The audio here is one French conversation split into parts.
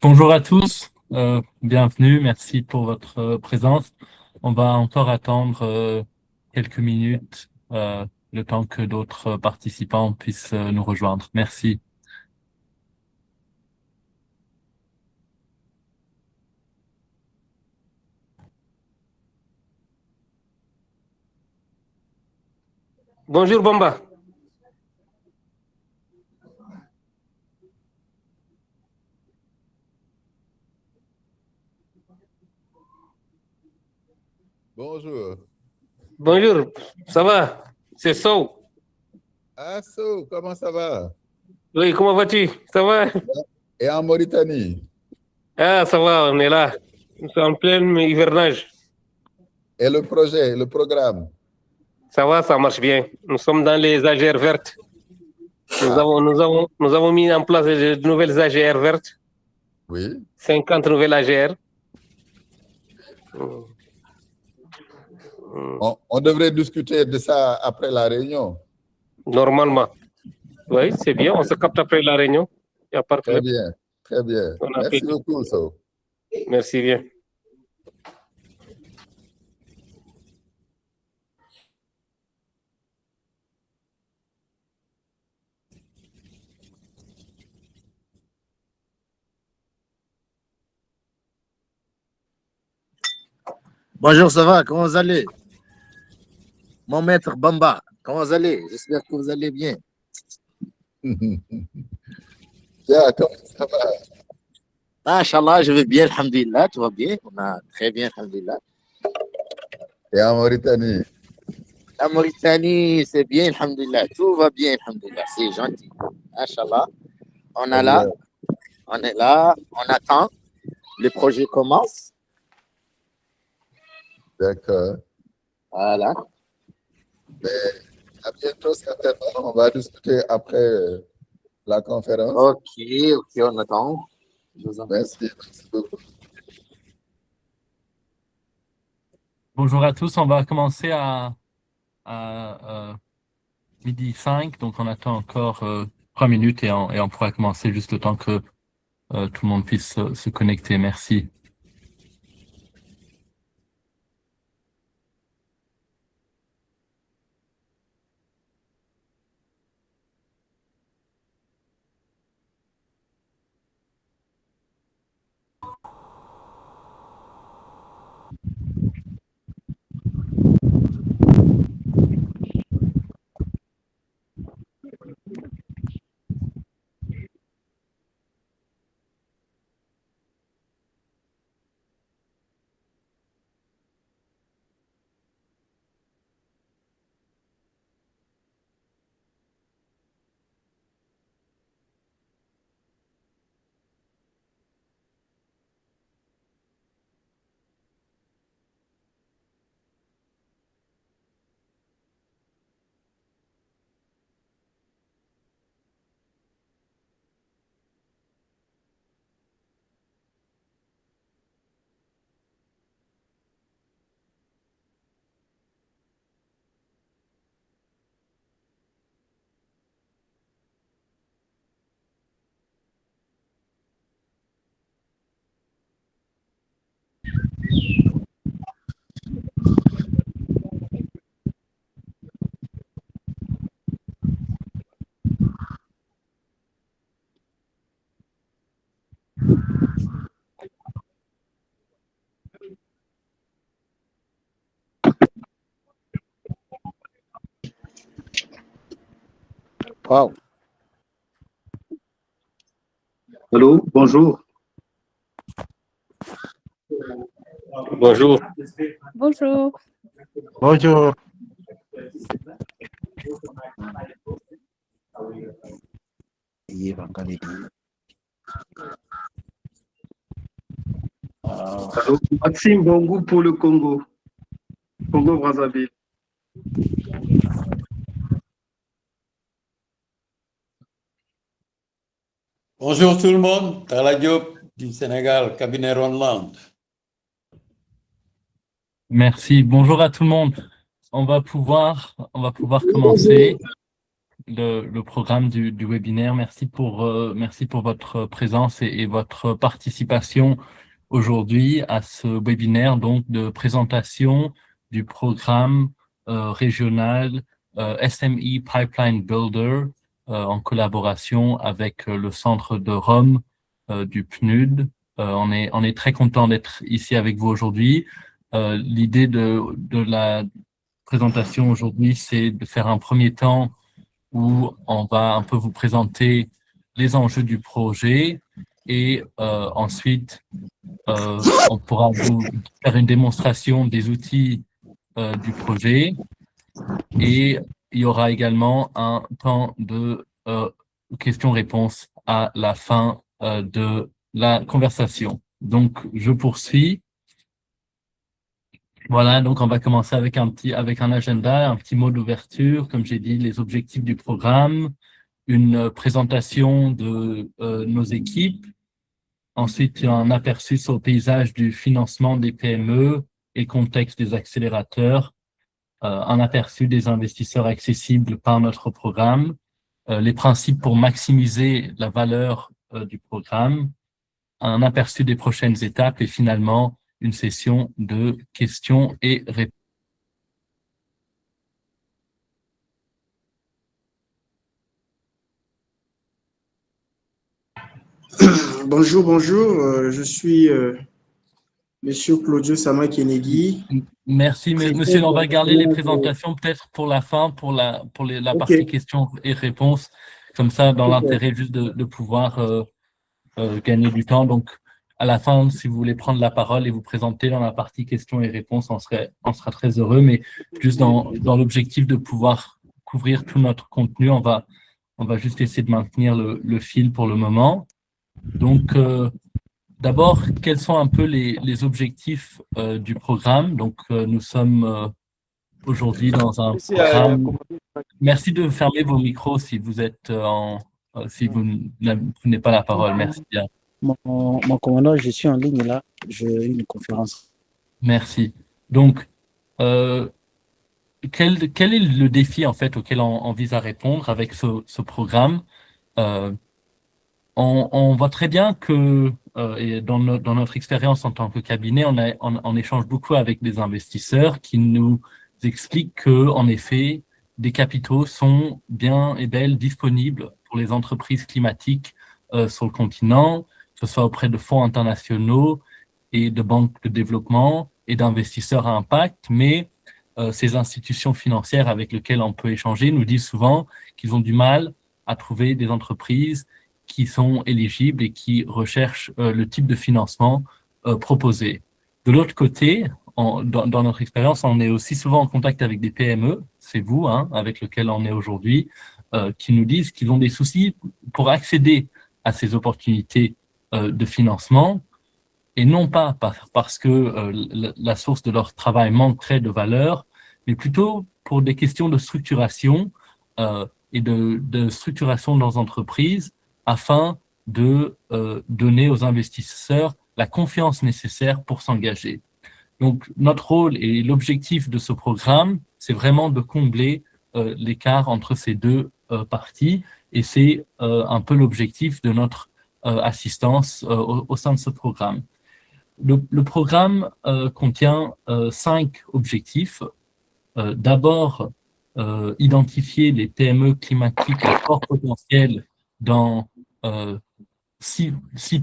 Bonjour à tous, bienvenue, merci pour votre présence. On va encore attendre quelques minutes, le temps que d'autres participants puissent nous rejoindre. Merci. Bonjour Bamba. Bonjour. Bonjour, ça va? C'est Sow. Ah, So, comment ça va? Oui, comment vas-tu? Ça va? Et en Mauritanie? Ah, ça va, on est là. Nous sommes en plein hivernage. Et le projet, le programme? Ça va, ça marche bien. Nous sommes dans les AGR vertes. Nous avons mis en place de nouvelles AGR vertes, Oui. 50 nouvelles AGR. On devrait discuter de ça après la réunion. Normalement. Oui, c'est bien. On se capte après la réunion. Il n'y a pas de Très problème. bien, très bien. On a Merci fait- beaucoup, So. Merci bien. Bonjour, ça va? Comment vous allez? Mon maître Bamba, comment vous allez? J'espère que vous allez bien. Bien, comment ça va? Ah, Inch'Allah, je vais bien, alhamdulillah, tout va bien. On a très bien, alhamdulillah. Et en Mauritanie? La Mauritanie, c'est bien, alhamdulillah. Tout va bien, alhamdulillah. C'est gentil. Inch'Allah, on Très est là, bien. on est là, on attend. Le projet commence. D'accord. Voilà. À bientôt, certainement. On va discuter après la conférence. Ok, on attend. Je vous en prie. Merci beaucoup. Bonjour à tous, on va commencer à 12h05, donc on attend encore 3 minutes et on pourra commencer juste le temps que tout le monde puisse se connecter. Merci. Wow. Allô, bonjour. Bonjour. Bonjour. Bonjour. Allô, Maxime Bongou pour le Congo. Congo-Brazzaville. Bonjour tout le monde, Tala Diop du Sénégal, cabinet Ronland. Merci. Bonjour à tout le monde. On va pouvoir commencer le programme du webinaire. Merci pour votre présence et votre participation aujourd'hui à ce webinaire donc de présentation du programme régional SME Pipeline Builder en collaboration avec le centre de Rome du PNUD. On est très content d'être ici avec vous aujourd'hui. L'idée de la présentation aujourd'hui, c'est de faire un premier temps où on va un peu vous présenter les enjeux du projet et ensuite on pourra vous faire une démonstration des outils du projet et il y aura également un temps de questions-réponses à la fin de la conversation. Donc, je poursuis. Voilà, donc on va commencer avec un agenda, un petit mot d'ouverture, comme j'ai dit, les objectifs du programme, une présentation de nos équipes, ensuite un aperçu sur le paysage du financement des PME et contexte des accélérateurs, un aperçu des investisseurs accessibles par notre programme, les principes pour maximiser la valeur du programme, un aperçu des prochaines étapes et finalement une session de questions et réponses. Bonjour, bonjour. Je suis Monsieur Claudio Sama-Kenegui. Merci, monsieur. On va garder les présentations peut-être pour la fin, pour la partie questions et réponses, comme ça, dans l'intérêt juste de pouvoir gagner du temps. Donc, à la fin, si vous voulez prendre la parole et vous présenter dans la partie questions et réponses, on sera très heureux. Mais juste dans l'objectif de pouvoir couvrir tout notre contenu, on va juste essayer de maintenir le fil pour le moment. Donc, d'abord, quels sont un peu les objectifs du programme? Donc, nous sommes aujourd'hui dans un programme. Merci de fermer vos micros si vous êtes si vous n'avez pas la parole. Merci bien. Mon commandant, je suis en ligne là, j'ai une conférence. Merci. Donc, quel est le défi en fait auquel on vise à répondre avec ce programme? On voit très bien que et dans notre expérience en tant que cabinet, on échange beaucoup avec des investisseurs qui nous expliquent que en effet, des capitaux sont bien et belles disponibles pour les entreprises climatiques sur le continent, que ce soit auprès de fonds internationaux et de banques de développement et d'investisseurs à impact, mais ces institutions financières avec lesquelles on peut échanger nous disent souvent qu'ils ont du mal à trouver des entreprises qui sont éligibles et qui recherchent le type de financement proposé. De l'autre côté, dans notre expérience, on est aussi souvent en contact avec des PME, c'est vous, avec lesquels on est aujourd'hui, qui nous disent qu'ils ont des soucis pour accéder à ces opportunités de financement, et non pas parce que la source de leur travail manquerait de valeur, mais plutôt pour des questions de structuration et de structuration dans l'entreprise afin de donner aux investisseurs la confiance nécessaire pour s'engager. Donc, notre rôle et l'objectif de ce programme, c'est vraiment de combler l'écart entre ces deux parties, et c'est un peu l'objectif de notre assistance au sein de ce programme. Le programme contient 5 objectifs. D'abord, identifier les PME climatiques à fort potentiel dans 6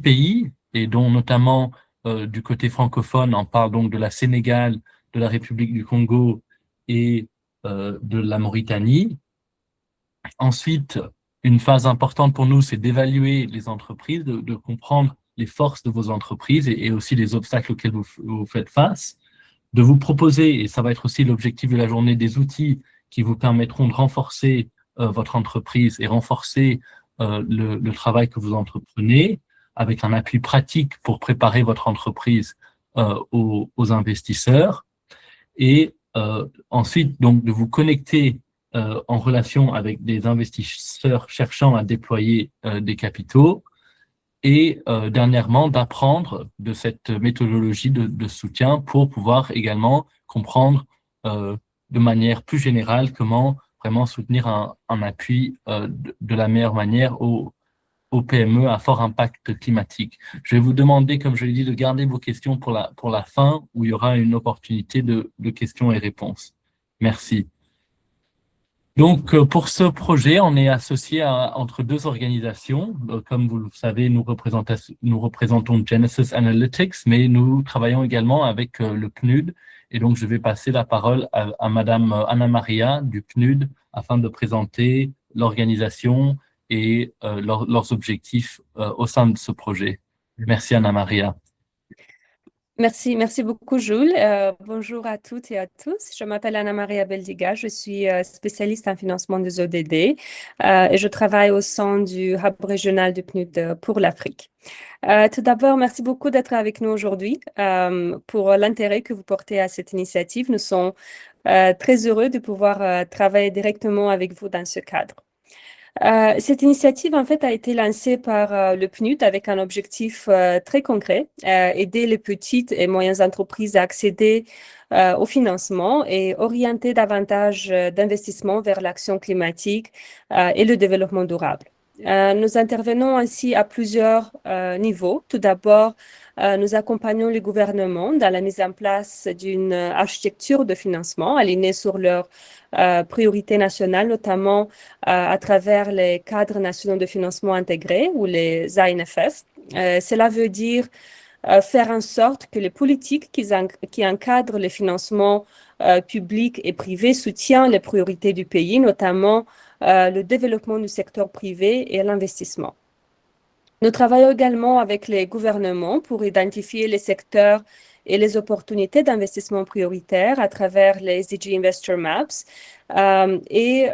pays, et dont notamment du côté francophone, on parle donc de la Sénégal, de la République du Congo et de la Mauritanie. Ensuite, une phase importante pour nous, c'est d'évaluer les entreprises, de comprendre les forces de vos entreprises et aussi les obstacles auxquels vous faites face, de vous proposer, et ça va être aussi l'objectif de la journée, des outils qui vous permettront de renforcer votre entreprise et renforcer le travail que vous entreprenez, avec un appui pratique pour préparer votre entreprise aux investisseurs, et ensuite donc de vous connecter en relation avec des investisseurs cherchant à déployer des capitaux, et dernièrement d'apprendre de cette méthodologie de soutien pour pouvoir également comprendre de manière plus générale comment vraiment soutenir un appui de la meilleure manière aux PME à fort impact climatique. Je vais vous demander, comme je l'ai dit, de garder vos questions pour la fin, où il y aura une opportunité de questions et réponses. Merci. Donc, pour ce projet, on est associé entre deux organisations. Comme vous le savez, nous représentons Genesis Analytics, mais nous travaillons également avec le PNUD. Et donc, je vais passer la parole à Madame Anna Maria du PNUD afin de présenter l'organisation et leurs objectifs au sein de ce projet. Merci Anna Maria. Merci beaucoup Jules. Bonjour à toutes et à tous. Je m'appelle Anna Maria Beldiga, je suis spécialiste en financement des ODD et je travaille au sein du Hub régional du PNUD pour l'Afrique. Tout d'abord, merci beaucoup d'être avec nous aujourd'hui pour l'intérêt que vous portez à cette initiative. Nous sommes très heureux de pouvoir travailler directement avec vous dans ce cadre. Cette initiative, en fait, a été lancée par le PNUD avec un objectif très concret, aider les petites et moyennes entreprises à accéder au financement et orienter davantage d'investissements vers l'action climatique et le développement durable. Nous intervenons ainsi à plusieurs niveaux. Tout d'abord, nous accompagnons les gouvernements dans la mise en place d'une architecture de financement alignée sur leurs priorités nationales, notamment à travers les cadres nationaux de financement intégrés ou les ANFF. Cela veut dire faire en sorte que les politiques qui encadrent les financements publics et privés soutiennent les priorités du pays, notamment le développement du secteur privé et l'investissement. Nous travaillons également avec les gouvernements pour identifier les secteurs et les opportunités d'investissement prioritaires à travers les SDG Investor Maps et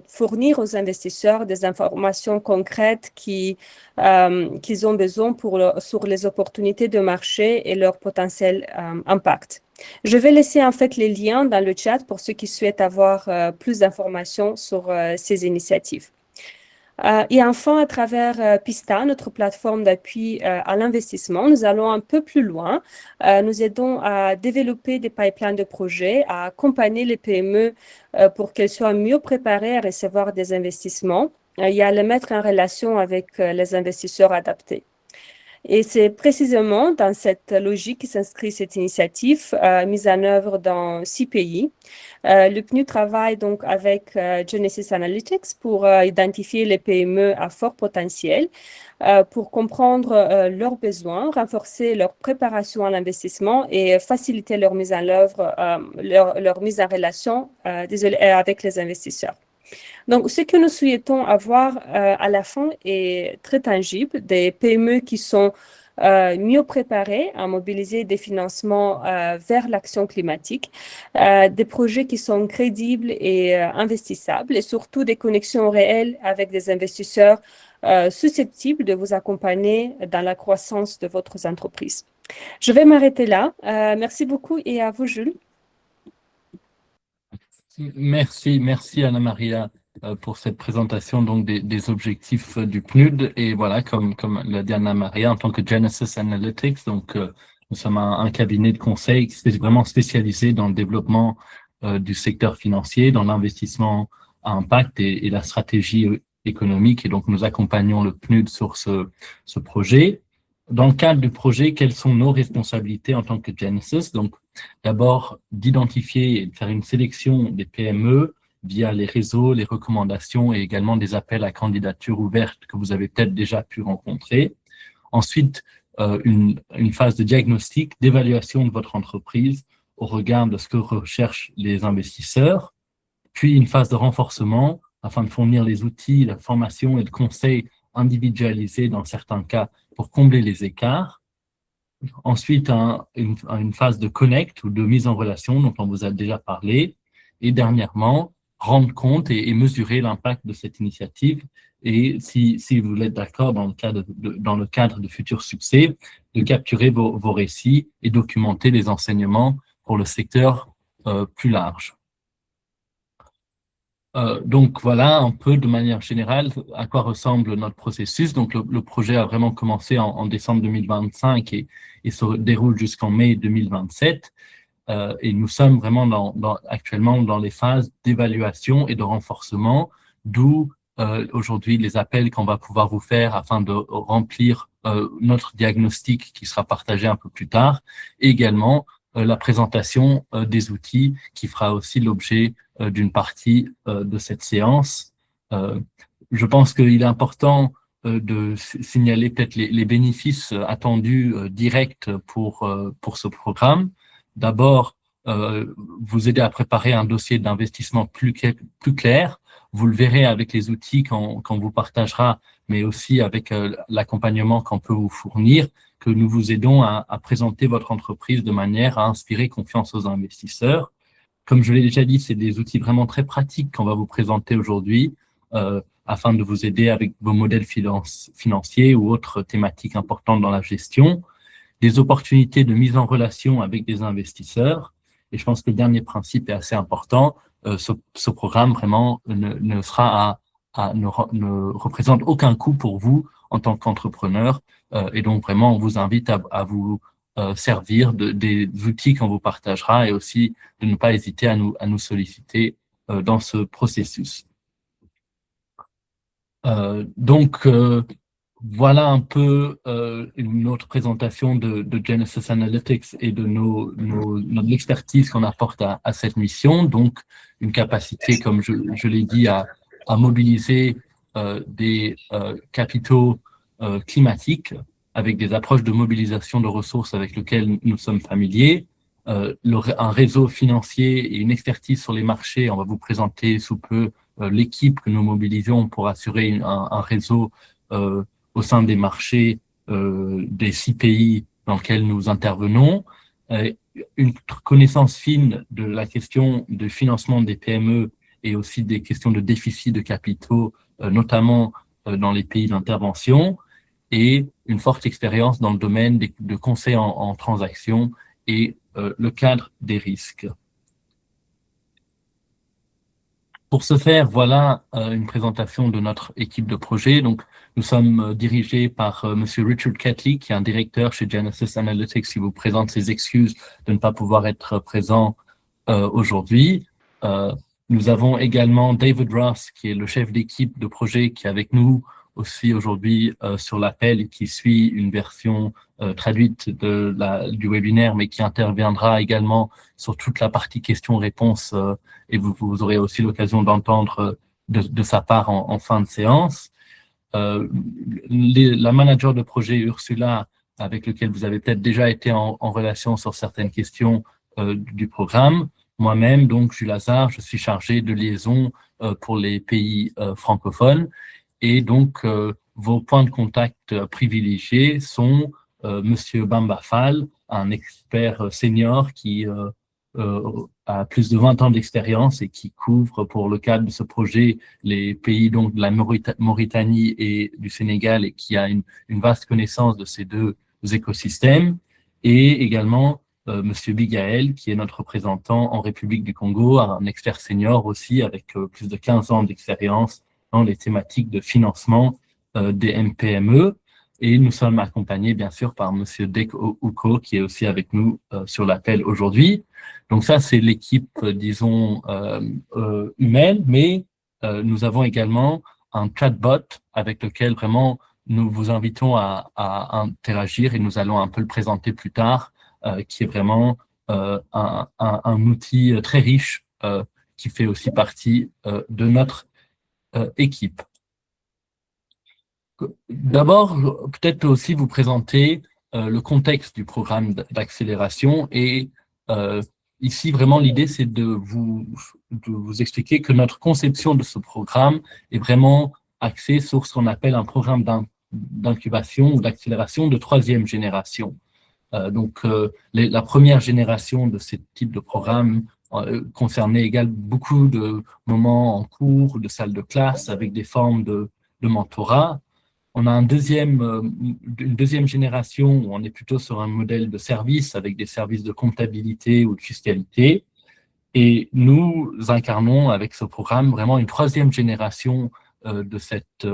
fournir aux investisseurs des informations concrètes qu'ils ont besoin sur les opportunités de marché et leur potentiel impact. Je vais laisser en fait les liens dans le chat pour ceux qui souhaitent avoir plus d'informations sur ces initiatives. Et enfin, à travers PISTA, notre plateforme d'appui à l'investissement, nous allons un peu plus loin. Nous aidons à développer des pipelines de projets, à accompagner les PME pour qu'elles soient mieux préparées à recevoir des investissements et à les mettre en relation avec les investisseurs adaptés. Et c'est précisément dans cette logique qui s'inscrit cette initiative mise en œuvre dans 6 pays. Le PNUD travaille donc avec Genesis Analytics pour identifier les PME à fort potentiel, pour comprendre leurs besoins, renforcer leur préparation à l'investissement et faciliter leur mise en œuvre, leur mise en relation avec les investisseurs. Donc, ce que nous souhaitons avoir à la fin est très tangible, des PME qui sont mieux préparées à mobiliser des financements vers l'action climatique, des projets qui sont crédibles et investissables et surtout des connexions réelles avec des investisseurs susceptibles de vous accompagner dans la croissance de votre entreprise. Je vais m'arrêter là. Merci beaucoup et à vous, Jules. Merci Anna Maria pour cette présentation donc des objectifs du PNUD. Et voilà, comme l'a dit Anna Maria, en tant que Genesis Analytics, donc nous sommes un cabinet de conseil vraiment spécialisé dans le développement du secteur financier, dans l'investissement à impact et la stratégie économique. Et donc nous accompagnons le PNUD sur ce projet. Dans le cadre du projet, quelles sont nos responsabilités en tant que Genesis? Donc, d'abord, d'identifier et de faire une sélection des PME via les réseaux, les recommandations et également des appels à candidature ouvertes que vous avez peut-être déjà pu rencontrer. Ensuite, une phase de diagnostic, d'évaluation de votre entreprise au regard de ce que recherchent les investisseurs. Puis, une phase de renforcement afin de fournir les outils, la formation et le conseil individualisé dans certains cas pour combler les écarts. ensuite une phase de connect ou de mise en relation dont on vous a déjà parlé, et dernièrement, rendre compte et mesurer l'impact de cette initiative et si vous êtes d'accord dans le cadre de futurs succès, de capturer vos récits et documenter les enseignements pour le secteur plus large. Donc voilà un peu de manière générale à quoi ressemble notre processus. Donc le projet a vraiment commencé en décembre 2025 et se déroule jusqu'en mai 2027. Et nous sommes vraiment actuellement dans les phases d'évaluation et de renforcement, d'où aujourd'hui les appels qu'on va pouvoir vous faire afin de remplir notre diagnostic qui sera partagé un peu plus tard, et également la présentation des outils qui fera aussi l'objet d'une partie de cette séance. Je pense qu'il est important de signaler peut-être les bénéfices attendus directs pour ce programme. D'abord, vous aider à préparer un dossier d'investissement plus clair. Vous le verrez avec les outils qu'on vous partagera, mais aussi avec l'accompagnement qu'on peut vous fournir, que nous vous aidons à présenter votre entreprise de manière à inspirer confiance aux investisseurs. Comme je l'ai déjà dit, c'est des outils vraiment très pratiques qu'on va vous présenter aujourd'hui afin de vous aider avec vos modèles financiers ou autres thématiques importantes dans la gestion, des opportunités de mise en relation avec des investisseurs. Et je pense que le dernier principe est assez important. Ce programme vraiment ne représente aucun coût pour vous en tant qu'entrepreneur. Et donc vraiment, on vous invite à vous servir des outils qu'on vous partagera et aussi de ne pas hésiter à nous solliciter dans ce processus. Voilà un peu une autre présentation de Genesis Analytics et de notre expertise qu'on apporte à cette mission. Donc, une capacité, comme je l'ai dit, à mobiliser des capitaux climatiques avec des approches de mobilisation de ressources avec lesquelles nous sommes familiers, un réseau financier et une expertise sur les marchés. On va vous présenter sous peu l'équipe que nous mobilisons pour assurer un réseau au sein des marchés des 6 pays dans lesquels nous intervenons, une connaissance fine de la question de financement des PME et aussi des questions de déficit de capitaux, notamment dans les pays d'intervention, et une forte expérience dans le domaine de conseil en transactions et le cadre des risques. Pour ce faire, voilà une présentation de notre équipe de projet. Donc, nous sommes dirigés par Monsieur Richard Catley, qui est un directeur chez Genesis Analytics, qui vous présente ses excuses de ne pas pouvoir être présent aujourd'hui. Nous avons également David Ross, qui est le chef d'équipe de projet, qui est avec nous aussi aujourd'hui sur l'appel et qui suit une version traduite du webinaire, mais qui interviendra également sur toute la partie questions-réponses et vous aurez aussi l'occasion d'entendre de sa part en fin de séance. La manager de projet Ursula, avec lequel vous avez peut-être déjà été en relation sur certaines questions du programme. Moi-même, donc Jules Lazare, je suis chargé de liaison pour les pays francophones. Et donc, vos points de contact privilégiés sont Monsieur Bamba Fall, un expert senior qui a plus de 20 ans d'expérience et qui couvre pour le cadre de ce projet les pays donc de la Mauritanie et du Sénégal et qui a une vaste connaissance de ces deux écosystèmes. Et également Monsieur Bigaël, qui est notre représentant en République du Congo, un expert senior aussi avec plus de 15 ans d'expérience dans les thématiques de financement des MPME. Et nous sommes accompagnés, bien sûr, par Monsieur Dek Ouko, qui est aussi avec nous sur l'appel aujourd'hui. Donc ça, c'est l'équipe, disons, humaine, mais nous avons également un chatbot avec lequel vraiment nous vous invitons à interagir et nous allons un peu le présenter plus tard, qui est vraiment un outil très riche qui fait aussi partie de notre équipe. D'abord, peut-être aussi vous présenter le contexte du programme d'accélération et ici, vraiment, l'idée, c'est de vous expliquer que notre conception de ce programme est vraiment axée sur ce qu'on appelle un programme d'incubation ou d'accélération de 3e génération. La première génération de ce type de programme concernait également beaucoup de moments en cours, de salles de classe avec des formes de mentorat. On a une deuxième génération où on est plutôt sur un modèle de service avec des services de comptabilité ou de fiscalité. Et nous incarnons avec ce programme vraiment une troisième génération de cette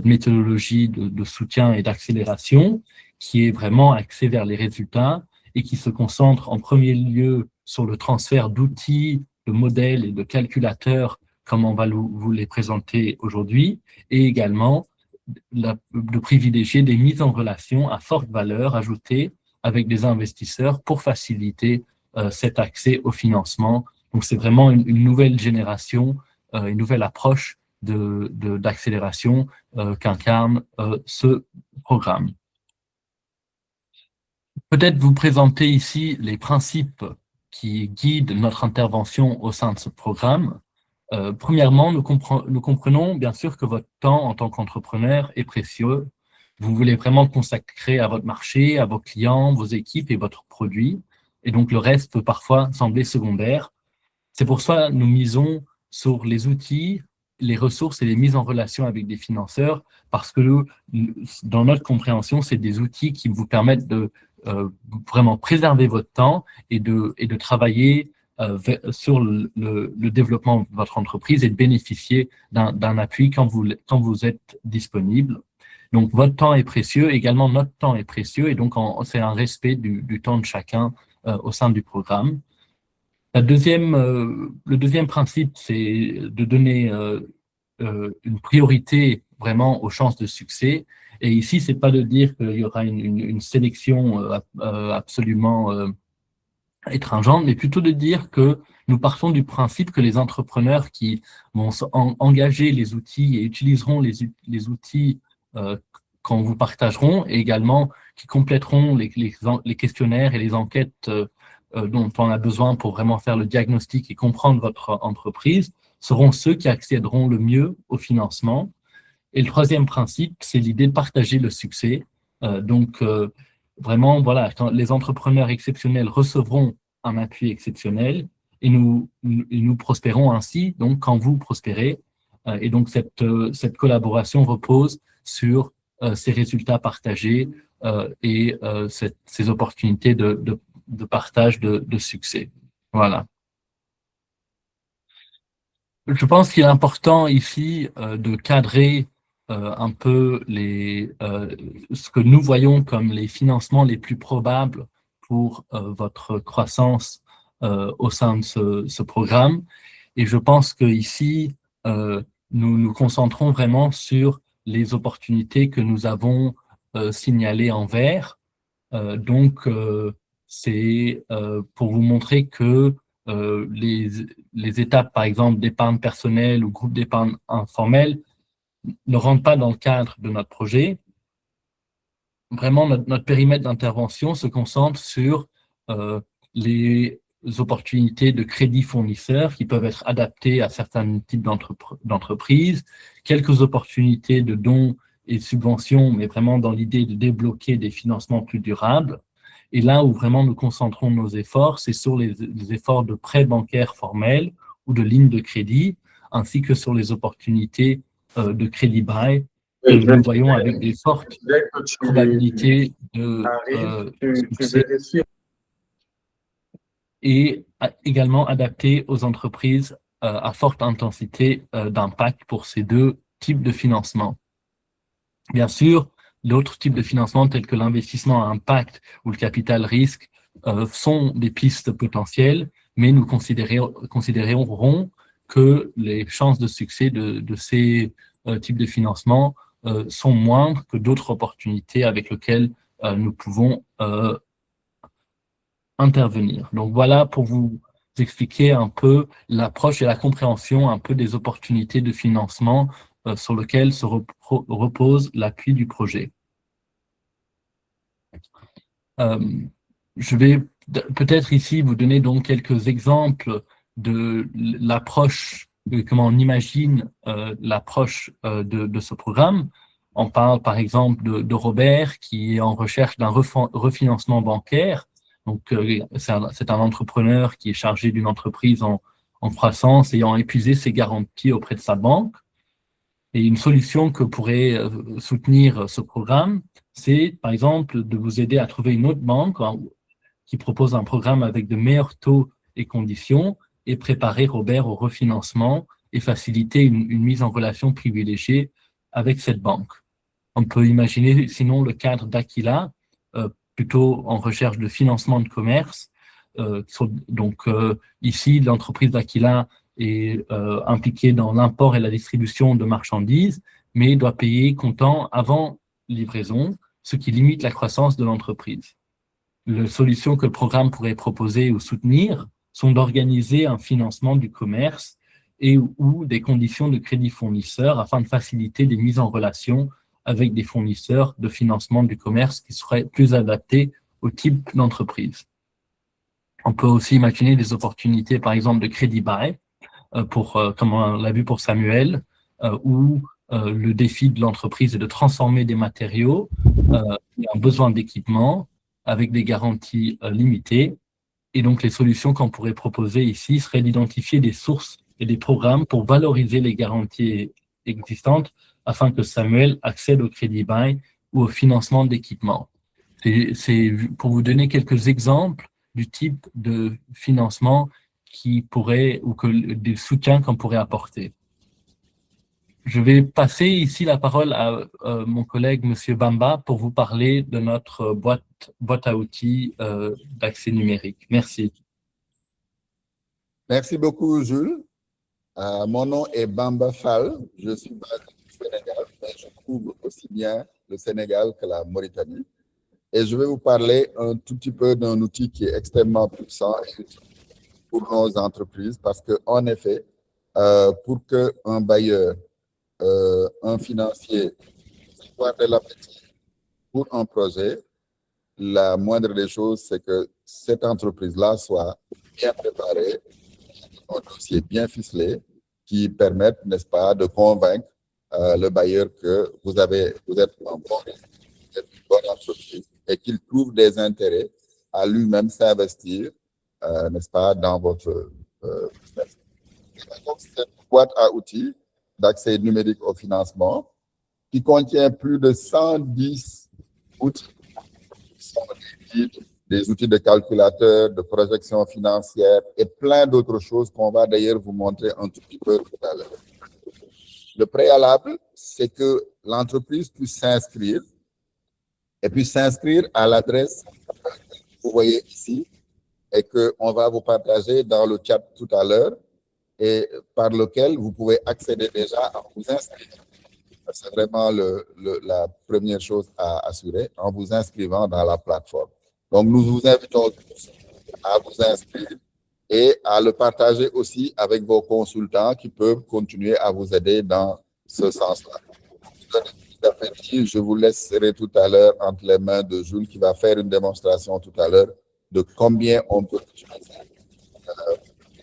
méthodologie de soutien et d'accélération qui est vraiment axée vers les résultats et qui se concentre en premier lieu sur le transfert d'outils, de modèles et de calculateurs comme on va vous les présenter aujourd'hui, et également de privilégier des mises en relation à forte valeur ajoutée avec des investisseurs pour faciliter cet accès au financement. Donc, c'est vraiment une nouvelle génération, une nouvelle approche d'accélération qu'incarne ce programme. Peut-être vous présenter ici les principes qui guident notre intervention au sein de ce programme. Premièrement, nous comprenons bien sûr que votre temps en tant qu'entrepreneur est précieux. Vous voulez vraiment le consacrer à votre marché, à vos clients, vos équipes et votre produit. Et donc, le reste peut parfois sembler secondaire. C'est pour ça que nous misons sur les outils, les ressources et les mises en relation avec des financeurs, parce que dans notre compréhension, c'est des outils qui vous permettent de vraiment préserver votre temps et de travailler sur le développement de votre entreprise et de bénéficier d'un appui quand vous êtes disponible. Donc, votre temps est précieux, également notre temps est précieux, et donc c'est un respect du temps de chacun au sein du programme. Le deuxième principe, c'est de donner une priorité vraiment aux chances de succès. Et ici, c'est pas de dire qu'il y aura une sélection absolument étringente, mais plutôt de dire que nous partons du principe que les entrepreneurs qui vont engager les outils et utiliseront les outils qu'on vous partagerons, et également qui compléteront les questionnaires et les enquêtes dont on a besoin pour vraiment faire le diagnostic et comprendre votre entreprise, seront ceux qui accéderont le mieux au financement. Et le troisième principe, c'est l'idée de partager le succès. Vraiment, voilà, quand les entrepreneurs exceptionnels recevront un appui exceptionnel et nous prospérons ainsi, donc quand vous prospérez. Et donc, cette collaboration repose sur ces résultats partagés et ces opportunités de partage de succès. Voilà. Je pense qu'il est important ici de cadrer un peu ce que nous voyons comme les financements les plus probables pour votre croissance au sein de ce programme. Et je pense qu'ici, nous nous concentrons vraiment sur les opportunités que nous avons signalées en vert. C'est pour vous montrer que les étapes, par exemple, d'épargne personnelle ou groupe d'épargne informelle ne rentrent pas dans le cadre de notre projet. Vraiment, notre périmètre d'intervention se concentre sur les opportunités de crédit fournisseurs qui peuvent être adaptées à certains types d'entreprises, quelques opportunités de dons et de subventions, mais vraiment dans l'idée de débloquer des financements plus durables. Et là où vraiment nous concentrons nos efforts, c'est sur les efforts de prêts bancaires formels ou de lignes de crédit, ainsi que sur les opportunités de crédit bail que nous voyons avec des fortes probabilités de succès et également adaptées aux entreprises à forte intensité d'impact pour ces deux types de financement. Bien sûr, d'autres types de financement tels que l'investissement à impact ou le capital risque sont des pistes potentielles, mais nous considérerons que les chances de succès de ces types de financement sont moindres que d'autres opportunités avec lesquelles nous pouvons intervenir. Donc voilà pour vous expliquer un peu l'approche et la compréhension un peu des opportunités de financement sur lesquelles se repose l'appui du projet. Je vais peut-être ici vous donner donc quelques exemples de l'approche, comment on imagine l'approche de ce programme. On parle par exemple de Robert qui est en recherche d'un refinancement bancaire. Donc, c'est un entrepreneur qui est chargé d'une entreprise en croissance, ayant épuisé ses garanties auprès de sa banque. Et une solution que pourrait soutenir ce programme, c'est par exemple de vous aider à trouver une autre banque qui propose un programme avec de meilleurs taux et conditions et préparer Robert au refinancement et faciliter une mise en relation privilégiée avec cette banque. On peut imaginer sinon le cadre d'Aquila, plutôt en recherche de financement de commerce. Ici, l'entreprise d'Aquila est impliquée dans l'import et la distribution de marchandises, mais doit payer comptant avant livraison, ce qui limite la croissance de l'entreprise. Les solutions que le programme pourrait proposer ou soutenir sont d'organiser un financement du commerce ou des conditions de crédit fournisseur afin de faciliter des mises en relation avec des fournisseurs de financement du commerce qui seraient plus adaptés au type d'entreprise. On peut aussi imaginer des opportunités, par exemple, de crédit buy, comme on l'a vu pour Samuel, où le défi de l'entreprise est de transformer des matériaux qui ont besoin d'équipement avec des garanties limitées. Et donc, les solutions qu'on pourrait proposer ici seraient d'identifier des sources et des programmes pour valoriser les garanties existantes afin que Samuel accède au crédit buy ou au financement d'équipement. C'est pour vous donner quelques exemples du type de financement qui pourrait ou des soutiens qu'on pourrait apporter. Je vais passer ici la parole à mon collègue Monsieur Bamba pour vous parler de notre boîte à outils d'accès numérique. Merci. Merci beaucoup, Jules. Mon nom est Bamba Fall. Je suis basé au Sénégal, mais je couvre aussi bien le Sénégal que la Mauritanie. Et je vais vous parler un tout petit peu d'un outil qui est extrêmement puissant et utile pour nos entreprises parce qu'en effet, pour qu'un bailleur, un financier soit de l'appétit pour un projet, la moindre des choses, c'est que cette entreprise-là soit bien préparée, un dossier bien ficelé qui permette, n'est-ce pas, de convaincre le bailleur que vous êtes un bon risque, vous êtes une bonne entreprise et qu'il trouve des intérêts à lui-même s'investir, n'est-ce pas, dans votre business. Donc, c'est une boîte à outils d'accès numérique au financement qui contient plus de 110 outils qui sont des outils de calculateur, de projection financière et plein d'autres choses qu'on va d'ailleurs vous montrer un tout petit peu tout à l'heure. Le préalable, c'est que l'entreprise puisse s'inscrire et puis s'inscrire à l'adresse que vous voyez ici et qu'on va vous partager dans le chat tout à l'heure et par lequel vous pouvez accéder déjà à vous inscrire. C'est vraiment la première chose à assurer en vous inscrivant dans la plateforme. Donc, nous vous invitons tous à vous inscrire et à le partager aussi avec vos consultants qui peuvent continuer à vous aider dans ce sens-là. Je vous laisserai tout à l'heure entre les mains de Jules qui va faire une démonstration tout à l'heure de combien on peut utiliser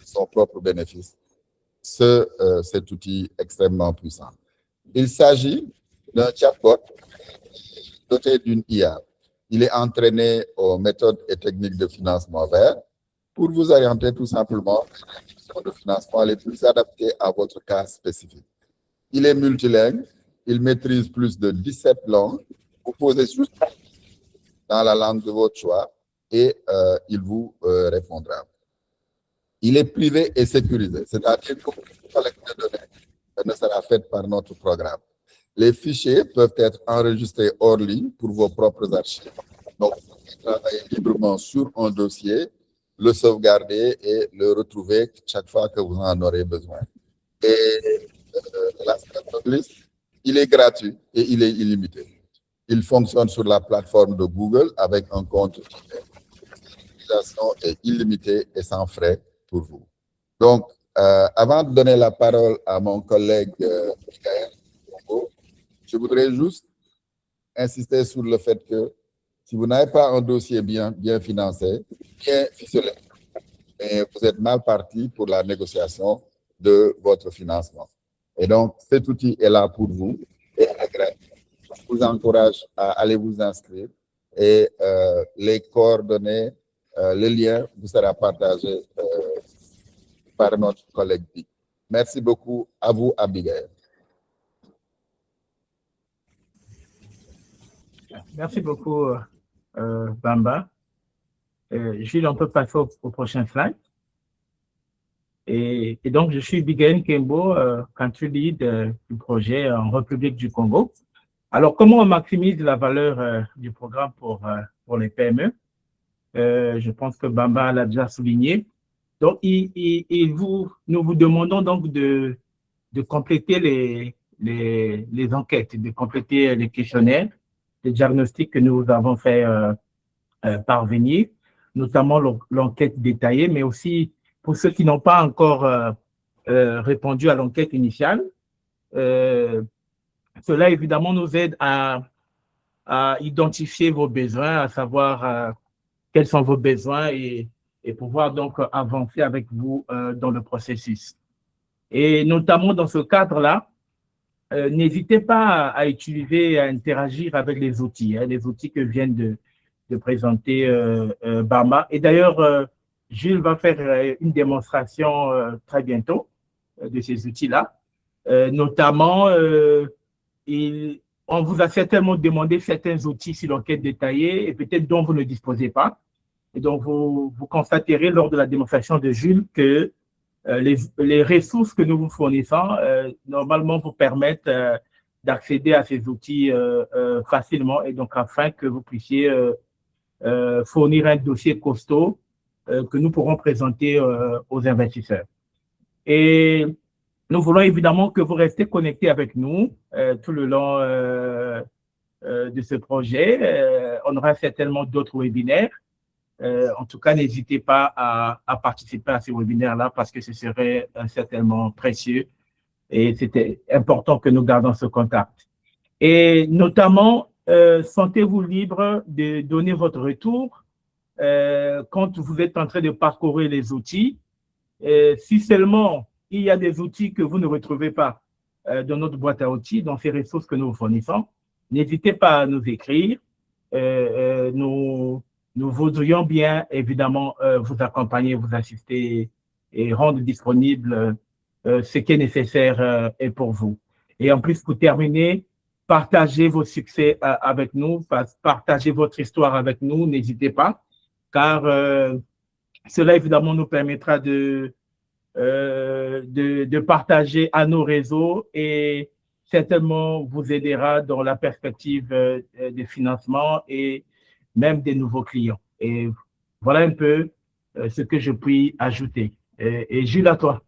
son propre bénéfice, cet outil extrêmement puissant. Il s'agit d'un chatbot doté d'une IA. Il est entraîné aux méthodes et techniques de financement vert pour vous orienter tout simplement vers les options de financement les plus adaptées à votre cas spécifique. Il est multilingue, il maîtrise plus de 17 langues. Vous posez juste dans la langue de votre choix et il vous répondra. Il est privé et sécurisé, c'est-à-dire qu'aucune collecte de données ne sera faite par notre programme. Les fichiers peuvent être enregistrés hors ligne pour vos propres archives. Donc, vous pouvez travailler librement sur un dossier, le sauvegarder et le retrouver chaque fois que vous en aurez besoin. Et il est gratuit et il est illimité. Il fonctionne sur la plateforme de Google avec un compte Gmail. L'utilisation est illimitée et sans frais pour vous. Donc, avant de donner la parole à mon collègue Michael, je voudrais juste insister sur le fait que si vous n'avez pas un dossier bien financé, bien ficelé, et vous êtes mal parti pour la négociation de votre financement. Et donc, cet outil est là pour vous et est gratuit. vous encourage à aller vous inscrire et les coordonnées, le lien vous sera partagé par notre collègue Dick. Merci beaucoup à vous, Abigail. Merci beaucoup, Bamba. Gilles, on peut passer au prochain slide. Et donc, je suis Bigail Kembo, country lead du projet en République du Congo. Alors, comment on maximise la valeur du programme pour les PME? Je pense que Bamba l'a déjà souligné. Donc, nous vous demandons donc de compléter les enquêtes, de compléter les questionnaires, les diagnostics que nous avons fait parvenir, notamment l'enquête détaillée, mais aussi pour ceux qui n'ont pas encore répondu à l'enquête initiale. Cela, évidemment, nous aide à identifier vos besoins, à savoir quels sont vos besoins et pouvoir donc avancer avec vous dans le processus. Et notamment dans ce cadre-là, n'hésitez pas à utiliser et à interagir avec les outils que viennent de présenter Bamba. Et d'ailleurs, Jules va faire une démonstration très bientôt de ces outils-là. Notamment, on vous a certainement demandé certains outils sur l'enquête détaillée et peut-être dont vous ne disposez pas. Et donc, vous constaterez lors de la démonstration de Jules que les ressources que nous vous fournissons, normalement, vous permettent d'accéder à ces outils facilement et donc afin que vous puissiez fournir un dossier costaud que nous pourrons présenter aux investisseurs. Et nous voulons évidemment que vous restez connectés avec nous tout le long de ce projet. On aura certainement d'autres webinaires. En tout cas, n'hésitez pas à participer à ces webinaires-là parce que ce serait certainement précieux et c'était important que nous gardions ce contact. Et notamment, sentez-vous libre de donner votre retour quand vous êtes en train de parcourir les outils. Si seulement il y a des outils que vous ne retrouvez pas dans notre boîte à outils, dans ces ressources que nous vous fournissons, n'hésitez pas à nous écrire. Nous voudrions bien, évidemment, vous accompagner, vous assister et rendre disponible ce qui est nécessaire et pour vous. Et en plus, pour terminer, partagez vos succès avec nous, partagez votre histoire avec nous, n'hésitez pas, car cela, évidemment, nous permettra de partager à nos réseaux et certainement vous aidera dans la perspective des financements et même des nouveaux clients. Et voilà un peu ce que je puis ajouter. Et Jules, à toi.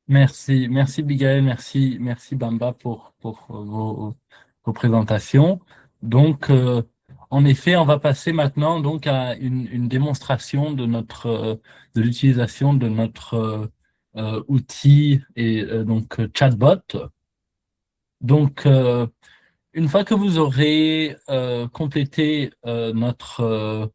Merci Bigail, merci Bamba pour vos présentations. Donc, en effet, on va passer maintenant donc à une démonstration de l'utilisation de notre outil et donc chatbot. Donc, une fois que vous aurez complété notre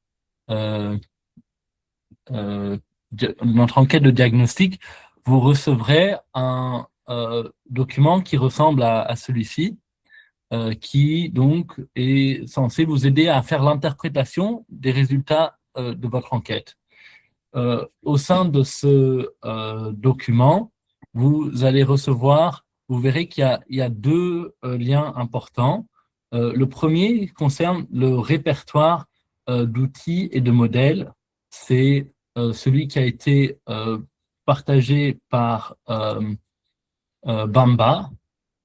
enquête de diagnostic, vous recevrez un document qui ressemble à celui-ci, qui donc est censé vous aider à faire l'interprétation des résultats de votre enquête. Au sein de ce document, vous allez recevoir, vous verrez qu'il y a deux liens importants. Le premier concerne le répertoire d'outils et de modèles. C'est celui qui a été partagé par Bamba.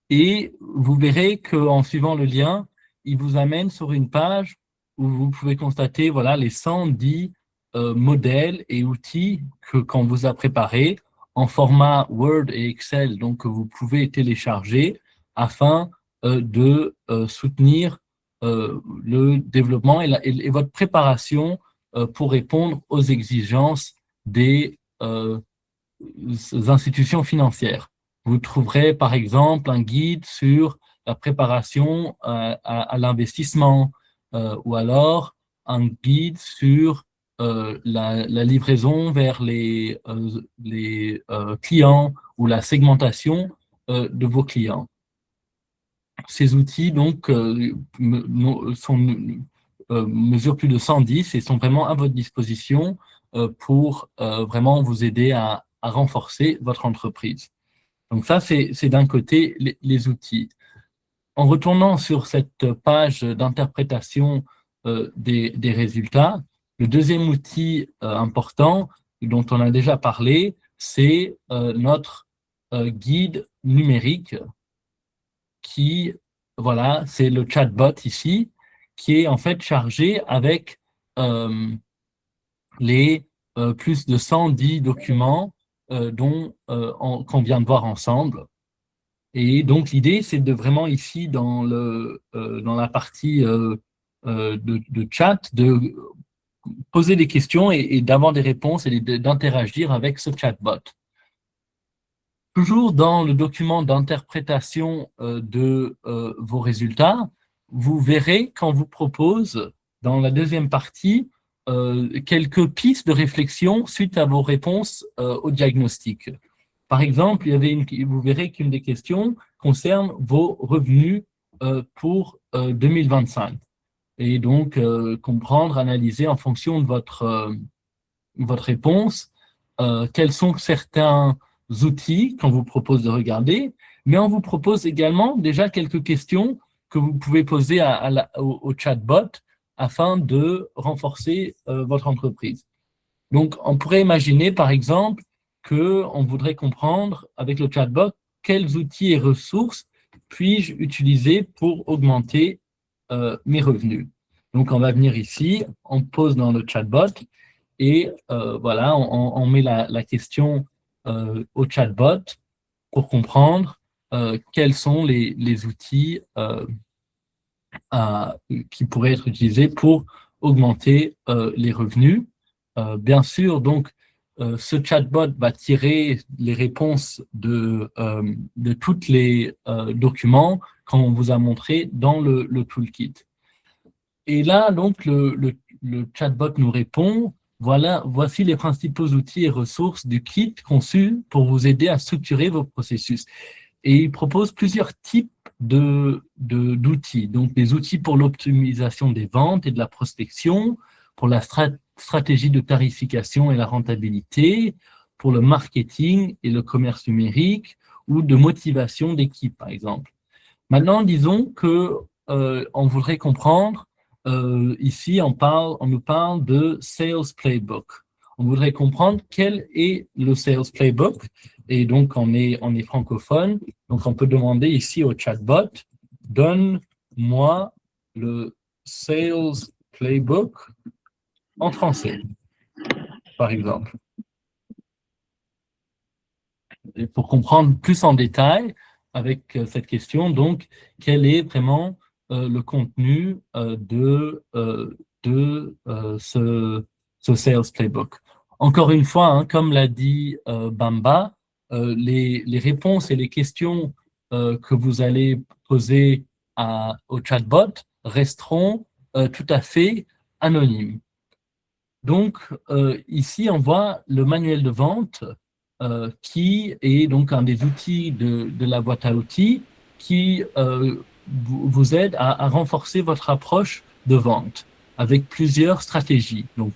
Et vous verrez qu'en suivant le lien, il vous amène sur une page où vous pouvez constater voilà, les 110 modèles et outils qu'on vous a préparés en format Word et Excel, donc que vous pouvez télécharger afin de soutenir le développement et votre préparation pour répondre aux exigences des institutions financières. Vous trouverez par exemple un guide sur la préparation à l'investissement ou alors un guide sur la livraison vers les clients ou la segmentation de vos clients. Ces outils donc mesurent plus de 110 et sont vraiment à votre disposition pour vraiment vous aider à renforcer votre entreprise. Donc ça, c'est d'un côté les outils. En retournant sur cette page d'interprétation des résultats, le deuxième outil important dont on a déjà parlé, c'est notre guide numérique qui, voilà, c'est le chatbot ici, qui est en fait chargé avec les plus de 110 documents qu'on vient de voir ensemble. Et donc, l'idée, c'est de vraiment ici, dans la partie de chat, de poser des questions et d'avoir des réponses et d'interagir avec ce chatbot. Toujours dans le document d'interprétation de vos résultats, vous verrez qu'on vous propose, dans la deuxième partie, quelques pistes de réflexion suite à vos réponses au diagnostic. Par exemple, vous verrez qu'une des questions concerne vos revenus pour 2025. Et donc, comprendre, analyser en fonction de votre réponse, quels sont certains outils qu'on vous propose de regarder, mais on vous propose également déjà quelques questions que vous pouvez poser au chatbot afin de renforcer votre entreprise. Donc, on pourrait imaginer, par exemple, qu'on voudrait comprendre avec le chatbot quels outils et ressources puis-je utiliser pour augmenter mes revenus. Donc, on va venir ici, on pose dans le chatbot et voilà, on met la question au chatbot pour comprendre quels sont les outils qui pourraient être utilisés pour augmenter les revenus. Bien sûr, donc, ce chatbot va tirer les réponses de tous les documents qu'on vous a montrés dans le toolkit. Et là, donc, le chatbot nous répond, voici les principaux outils et ressources du kit conçu pour vous aider à structurer vos processus. Et il propose plusieurs types d'outils. Donc, des outils pour l'optimisation des ventes et de la prospection, pour la stratégie de tarification et la rentabilité, pour le marketing et le commerce numérique, ou de motivation d'équipe, par exemple. Maintenant, disons que on voudrait comprendre, ici, on nous parle de Sales Playbook. On voudrait comprendre quel est le Sales Playbook, et donc on est francophone, donc on peut demander ici au chatbot, donne-moi le Sales Playbook en français, par exemple. Et pour comprendre plus en détail avec cette question, donc, quel est vraiment le contenu de ce Sales Playbook. Encore une fois, hein, comme l'a dit Bamba, les réponses et les questions que vous allez poser au chatbot resteront tout à fait anonymes. Donc, ici, on voit le manuel de vente qui est donc un des outils de la boîte à outils qui vous aide à renforcer votre approche de vente avec plusieurs stratégies. Donc,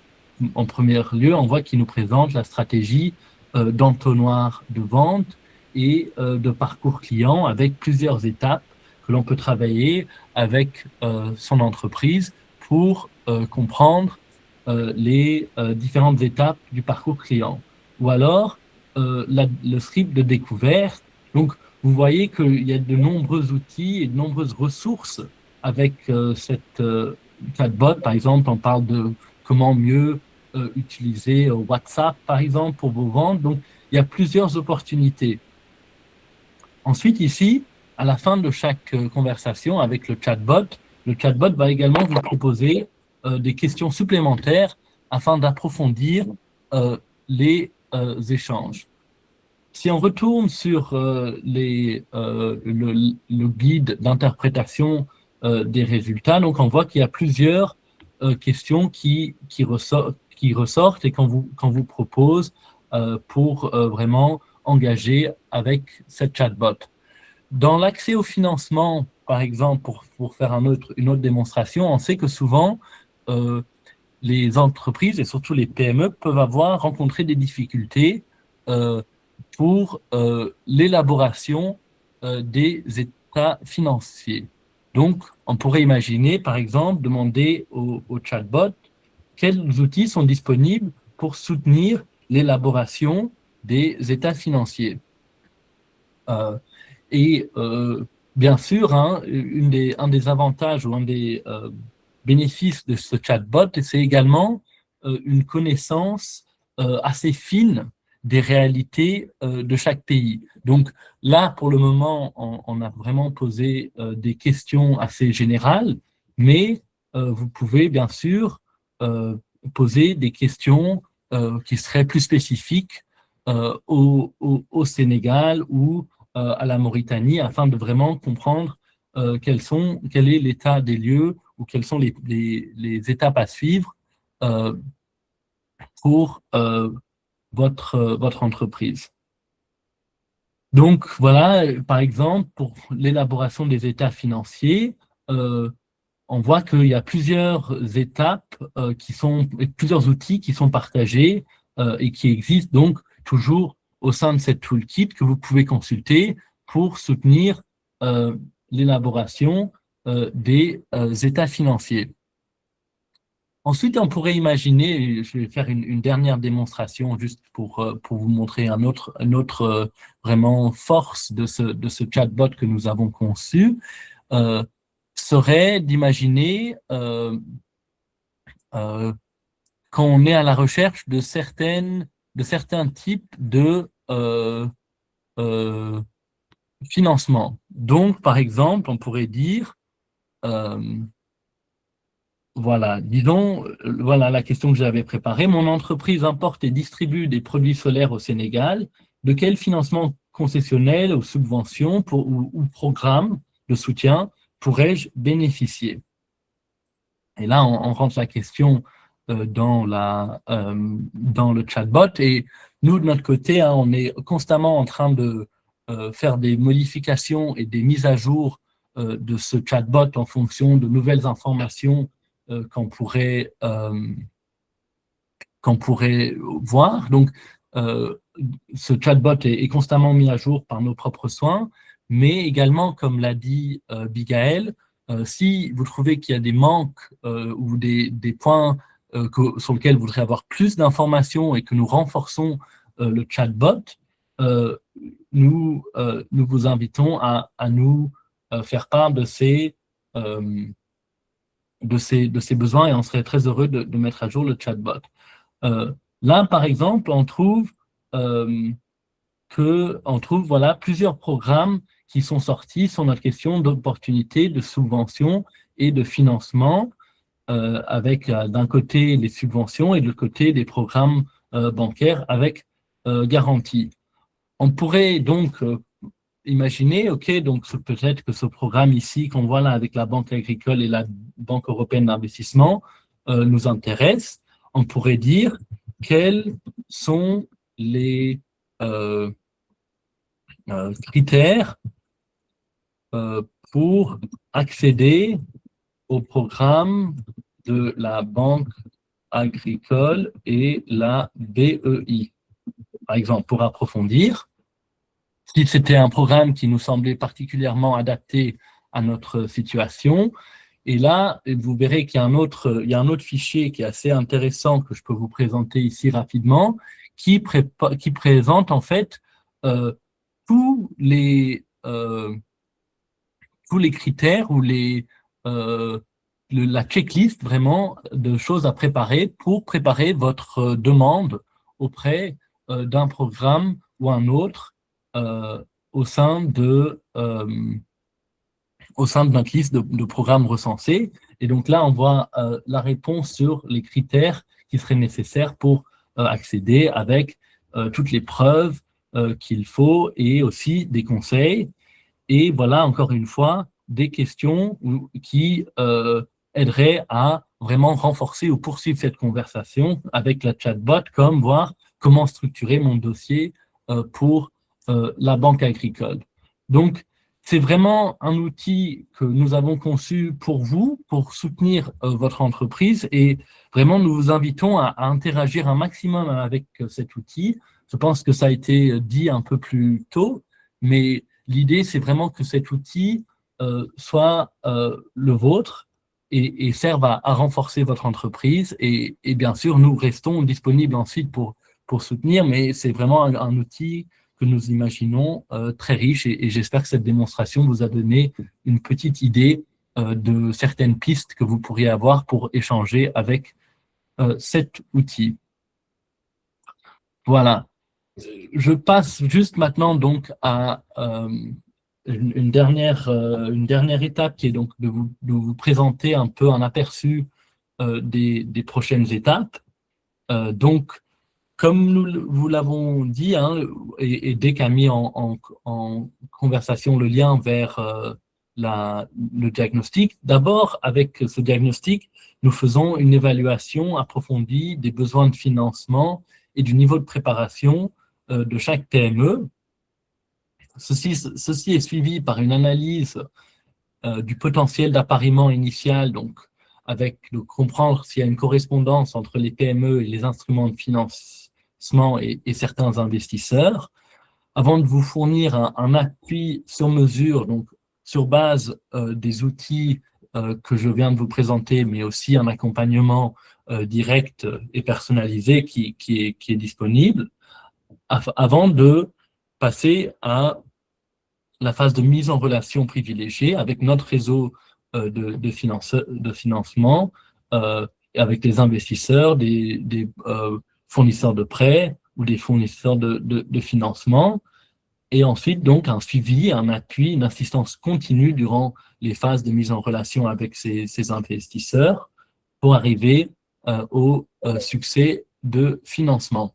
en premier lieu, on voit qu'il nous présente la stratégie d'entonnoir de vente et de parcours client avec plusieurs étapes que l'on peut travailler avec son entreprise pour comprendre les différentes étapes du parcours client. Ou alors, le script de découverte. Donc, vous voyez qu'il y a de nombreux outils et de nombreuses ressources avec cette chatbot. Par exemple, on parle de comment mieux utiliser WhatsApp, par exemple, pour vos ventes. Donc, il y a plusieurs opportunités. Ensuite, ici, à la fin de chaque conversation avec le chatbot va également vous proposer des questions supplémentaires afin d'approfondir les échanges. Si on retourne sur le guide d'interprétation des résultats, donc on voit qu'il y a plusieurs questions qui ressortent et qu'on vous propose pour vraiment engager avec cette chatbot. Dans l'accès au financement par exemple, pour faire une autre démonstration, on sait que souvent, les entreprises et surtout les PME peuvent rencontrer des difficultés pour l'élaboration des états financiers. Donc, on pourrait imaginer, par exemple, demander au chatbot quels outils sont disponibles pour soutenir l'élaboration des états financiers. Bien sûr, hein, un des avantages ou un des bénéfices de ce chatbot, c'est également une connaissance assez fine des réalités de chaque pays. Donc là, pour le moment, on a vraiment posé des questions assez générales, mais vous pouvez bien sûr poser des questions qui seraient plus spécifiques au Sénégal ou à la Mauritanie afin de vraiment comprendre quel est l'état des lieux ou quelles sont les étapes à suivre pour votre entreprise. Donc voilà, par exemple, pour l'élaboration des états financiers, on voit qu'il y a plusieurs étapes plusieurs outils qui sont partagés et qui existent donc toujours au sein de cette toolkit que vous pouvez consulter pour soutenir l'élaboration des états financiers. Ensuite, on pourrait imaginer, je vais faire une dernière démonstration juste pour vous montrer une autre vraiment force de ce chatbot que nous avons conçu, serait d'imaginer quand on est à la recherche de certains types de financement. Donc, par exemple, on pourrait dire voilà, disons, voilà la question que j'avais préparée. Mon entreprise importe et distribue des produits solaires au Sénégal. De quel financement concessionnel ou subvention ou programme de soutien pourrais-je bénéficier? Et là, on rentre la question dans le chatbot. Et nous, de notre côté, hein, on est constamment en train de faire des modifications et des mises à jour de ce chatbot en fonction de nouvelles informations qu'on pourrait voir. Donc, ce chatbot est constamment mis à jour par nos propres soins, mais également, comme l'a dit Bigaël, si vous trouvez qu'il y a des manques ou des points sur lesquels vous voudrez avoir plus d'informations et que nous renforçons le chatbot, nous vous invitons à nous faire part de ces besoins et on serait très heureux de mettre à jour le chatbot. Là, par exemple, on trouve voilà, plusieurs programmes qui sont sortis sur notre question d'opportunités, de subventions et de financement, avec d'un côté les subventions et de l'autre côté des programmes bancaires avec garantie. On pourrait donc imaginer, ok, donc peut-être que ce programme ici qu'on voit là avec la Banque agricole et la Banque européenne d'investissement nous intéresse. On pourrait dire quels sont les critères pour accéder au programme de la Banque agricole et la BEI. Par exemple, pour approfondir, si c'était un programme qui nous semblait particulièrement adapté à notre situation, et là, vous verrez qu'il y a un autre fichier qui est assez intéressant que je peux vous présenter ici rapidement, qui présente en fait tous les critères ou la checklist vraiment de choses à préparer pour préparer votre demande auprès d'un programme ou un autre au sein de notre liste de programmes recensés. Et donc là, on voit la réponse sur les critères qui seraient nécessaires pour accéder avec toutes les preuves qu'il faut et aussi des conseils. Et voilà, encore une fois, des questions qui aideraient à vraiment renforcer ou poursuivre cette conversation avec la chatbot, comme voir comment structurer mon dossier pour la banque agricole. Donc, c'est vraiment un outil que nous avons conçu pour vous, pour soutenir votre entreprise, et vraiment nous vous invitons à interagir un maximum avec cet outil. Je pense que ça a été dit un peu plus tôt, mais l'idée c'est vraiment que cet outil soit le vôtre et serve à renforcer votre entreprise. Et bien sûr, nous restons disponibles ensuite pour soutenir, mais c'est vraiment un outil que nous imaginons très riche, et j'espère que cette démonstration vous a donné une petite idée de certaines pistes que vous pourriez avoir pour échanger avec cet outil. Voilà. Je passe juste maintenant donc à une dernière étape qui est donc de vous présenter un peu un aperçu des prochaines étapes. Donc, comme vous l'avons dit, hein, et Dick a mis en conversation le lien vers le diagnostic, d'abord, avec ce diagnostic, nous faisons une évaluation approfondie des besoins de financement et du niveau de préparation de chaque PME. Ceci est suivi par une analyse du potentiel d'appariement initial, donc avec de comprendre s'il y a une correspondance entre les PME et les instruments de financement et certains investisseurs, avant de vous fournir un appui sur mesure, donc sur base des outils que je viens de vous présenter, mais aussi un accompagnement direct et personnalisé qui est disponible, avant de passer à la phase de mise en relation privilégiée avec notre réseau de financement, avec des investisseurs, des fournisseurs de prêts ou des fournisseurs de financement, et ensuite donc un suivi, un appui, une assistance continue durant les phases de mise en relation avec ces investisseurs pour arriver au succès de financement.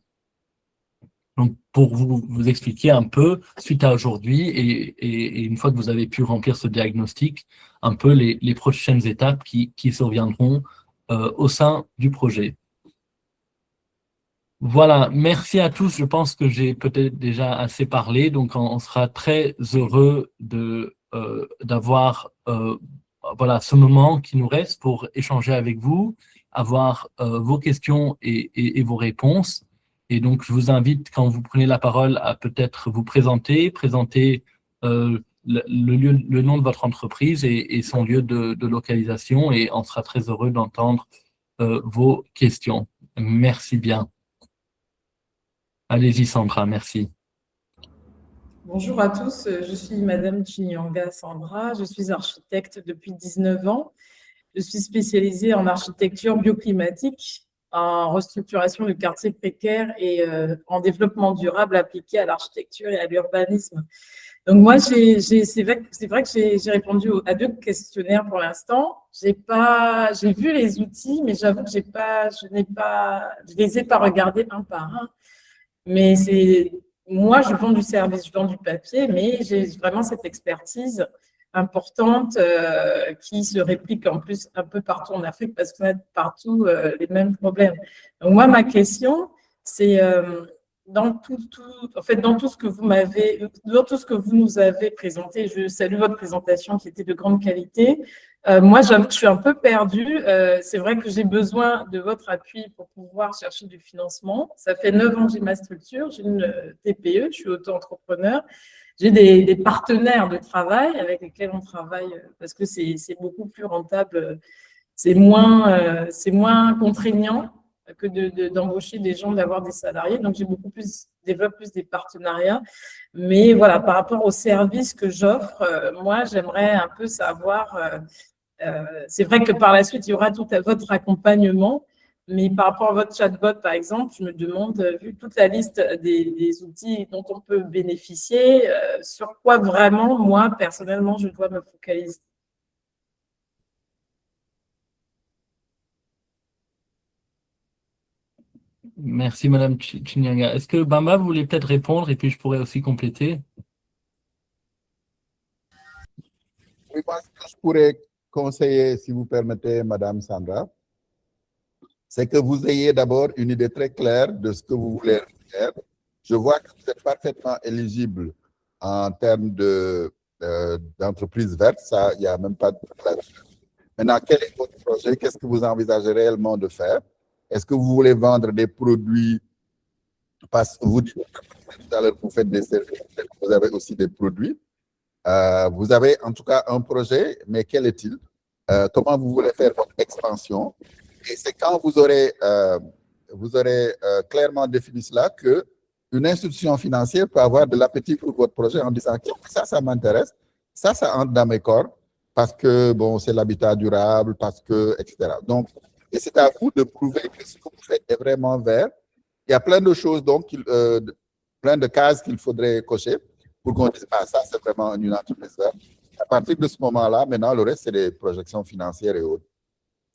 Donc, pour vous expliquer un peu, suite à aujourd'hui, et une fois que vous avez pu remplir ce diagnostic, un peu les prochaines étapes qui surviendront au sein du projet. Voilà, merci à tous. Je pense que j'ai peut-être déjà assez parlé, donc on sera très heureux d'avoir voilà, ce moment qui nous reste pour échanger avec vous, avoir vos questions et vos réponses. Et donc, je vous invite, quand vous prenez la parole, à peut-être vous présenter le nom de votre entreprise et son lieu de localisation, et on sera très heureux d'entendre vos questions. Merci bien. Allez-y, Sandra, merci. Bonjour à tous, je suis Madame Chinyanga Sandra, je suis architecte depuis 19 ans. Je suis spécialisée en architecture bioclimatique, en restructuration de quartiers précaires et en développement durable appliqué à l'architecture et à l'urbanisme. Donc moi, c'est vrai que j'ai répondu à 2 questionnaires pour l'instant. J'ai vu les outils, mais j'avoue que je les ai pas regardés un par un. Mais moi, je vends du service, je vends du papier, mais j'ai vraiment cette expertise importante qui se réplique en plus un peu partout en Afrique parce qu'on a partout les mêmes problèmes. Donc moi, ma question, c'est dans tout ce que vous nous avez présenté, je salue votre présentation qui était de grande qualité. Moi, j'avoue que je suis un peu perdue. C'est vrai que j'ai besoin de votre appui pour pouvoir chercher du financement. Ça fait 9 ans que j'ai ma structure, j'ai une TPE, je suis auto-entrepreneur. J'ai des partenaires de travail avec lesquels on travaille parce que c'est beaucoup plus rentable, c'est moins contraignant que d'embaucher des gens, d'avoir des salariés. Donc, développe plus des partenariats. Mais voilà, par rapport aux services que j'offre, moi, j'aimerais un peu savoir, c'est vrai que par la suite, il y aura tout à votre accompagnement. Mais par rapport à votre chatbot, par exemple, je me demande, vu toute la liste des outils dont on peut bénéficier, sur quoi vraiment, moi, personnellement, je dois me focaliser. Merci, Madame Chinyanga. Est-ce que Bamba voulait peut-être répondre et puis je pourrais aussi compléter? Oui, moi, ce que je pourrais conseiller, si vous permettez, Madame Sandra, c'est que vous ayez d'abord une idée très claire de ce que vous voulez faire. Je vois que vous êtes parfaitement éligible en termes de d'entreprises vertes, ça, il n'y a même pas de là-dessus. Maintenant, quel est votre projet? Qu'est-ce que vous envisagez réellement de faire? Est-ce que vous voulez vendre des produits? Parce que vous dites tout à l'heure que vous faites des services, vous avez aussi des produits. Vous avez en tout cas un projet, mais quel est-il? Comment vous voulez faire votre expansion? Et c'est quand vous aurez clairement défini cela que une institution financière peut avoir de l'appétit pour votre projet en disant ça m'intéresse, ça entre dans mes cordes, parce que bon, c'est l'habitat durable, parce que, etc. Donc, et c'est à vous de prouver que ce que vous faites est vraiment vert. Il y a plein de choses, donc, plein de cases qu'il faudrait cocher pour qu'on dise, ça, c'est vraiment une entreprise verte. À partir de ce moment-là, maintenant, le reste, c'est des projections financières et autres.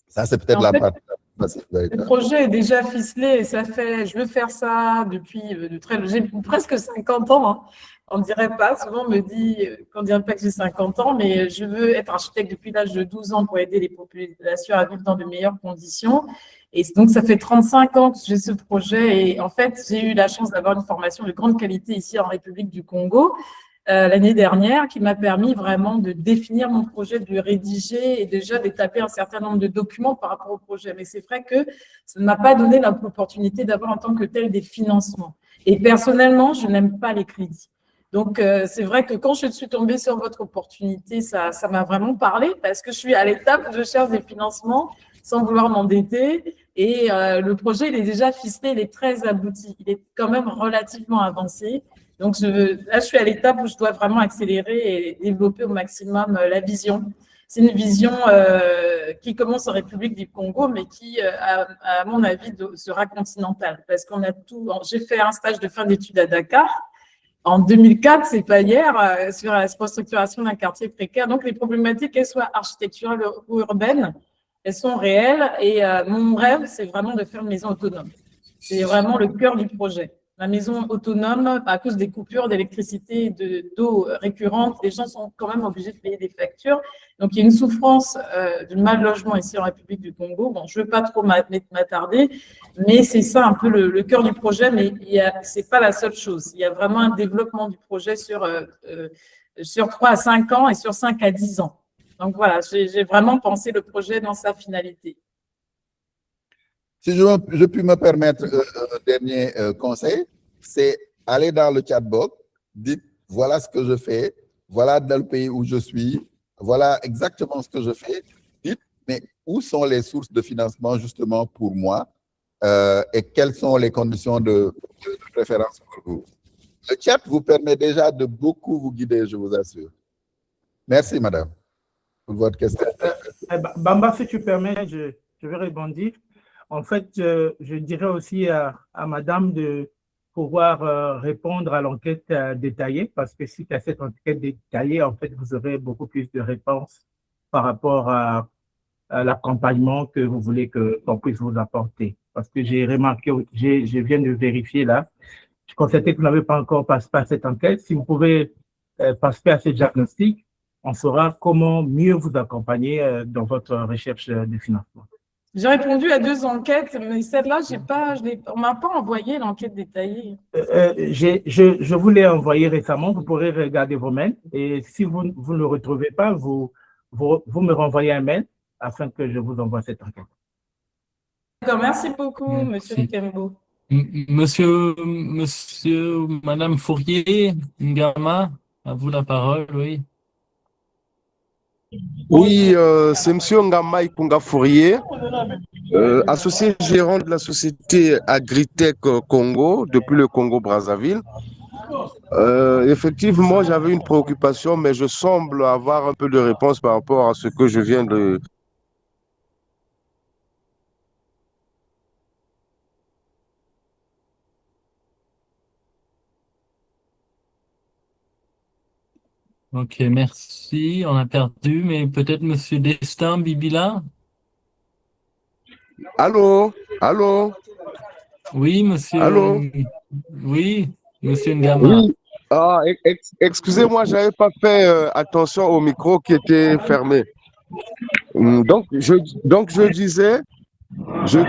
Ça, c'est peut-être la partie facile. Le projet est déjà ficelé. Je veux faire ça depuis j'ai presque 50 ans. Hein. On ne dirait pas. Souvent, on me dit qu'on ne dirait pas que j'ai 50 ans, mais je veux être architecte depuis l'âge de 12 ans pour aider les populations à vivre dans de meilleures conditions. Et donc, ça fait 35 ans que j'ai ce projet. Et en fait, j'ai eu la chance d'avoir une formation de grande qualité ici en République du Congo l'année dernière qui m'a permis vraiment de définir mon projet, de le rédiger et déjà d'établir un certain nombre de documents par rapport au projet. Mais c'est vrai que ça ne m'a pas donné l'opportunité d'avoir en tant que tel des financements. Et personnellement, je n'aime pas les crédits. Donc, c'est vrai que quand je suis tombée sur votre opportunité, ça m'a vraiment parlé parce que je suis à l'étape où je cherche des financements sans vouloir m'endetter. Et le projet, il est déjà ficelé, il est très abouti. Il est quand même relativement avancé. Donc, là, je suis à l'étape où je dois vraiment accélérer et développer au maximum la vision. C'est une vision qui commence en République du Congo, mais qui, à mon avis, sera continentale. Parce qu'on a tout. J'ai fait un stage de fin d'études à Dakar. En 2004, c'est pas hier, sur la restructuration d'un quartier précaire. Donc, les problématiques, qu'elles soient architecturales ou urbaines, elles sont réelles. Et mon rêve, c'est vraiment de faire une maison autonome. C'est vraiment le cœur du projet. La maison autonome, à cause des coupures d'électricité et d'eau récurrentes, les gens sont quand même obligés de payer des factures. Donc, il y a une souffrance du mal logement ici en République du Congo. Bon, je ne veux pas trop m'attarder, mais c'est ça un peu le cœur du projet, mais ce n'est pas la seule chose. Il y a vraiment un développement du projet sur 3 à 5 ans et sur 5 à 10 ans. Donc, voilà, j'ai vraiment pensé le projet dans sa finalité. Si je puis me permettre un dernier conseil, c'est aller dans le chatbot, dites voilà ce que je fais, voilà dans le pays où je suis, voilà exactement ce que je fais. Dites, mais où sont les sources de financement justement pour moi et quelles sont les conditions de préférence pour vous. Le chat vous permet déjà de beaucoup vous guider, je vous assure. Merci, madame, pour votre question. Bamba, si tu permets, je vais rebondir. En fait, je dirais aussi à madame de pouvoir répondre à l'enquête détaillée, parce que suite à cette enquête détaillée, en fait, vous aurez beaucoup plus de réponses par rapport à l'accompagnement que vous voulez qu'on puisse vous apporter. Parce que j'ai remarqué, je viens de vérifier là, je constatais que vous n'avez pas encore passé à cette enquête. Si vous pouvez passer à ce diagnostic, on saura comment mieux vous accompagner dans votre recherche de financement. J'ai répondu à 2 enquêtes, mais celle-là, on ne m'a pas envoyé l'enquête détaillée. Je vous l'ai envoyé récemment, vous pourrez regarder vos mails. Et si vous ne le retrouvez pas, vous me renvoyez un mail afin que je vous envoie cette enquête. D'accord, merci beaucoup, Monsieur Kembo. Monsieur, Madame Fourier, Ngama, à vous la parole, oui. Oui, c'est M. Ngama Ikunga Fourier, associé gérant de la société Agritech Congo, depuis le Congo-Brazzaville. Effectivement, j'avais une préoccupation, mais je semble avoir un peu de réponse par rapport à ce que je viens de... Ok, merci. On a perdu, mais peut-être Monsieur Destin Bibila? Allô? Allô? Oui, monsieur. Allô? Oui, Monsieur Ngama. Oui. Ah, excusez-moi, je n'avais pas fait attention au micro qui était fermé. Donc, je disais, je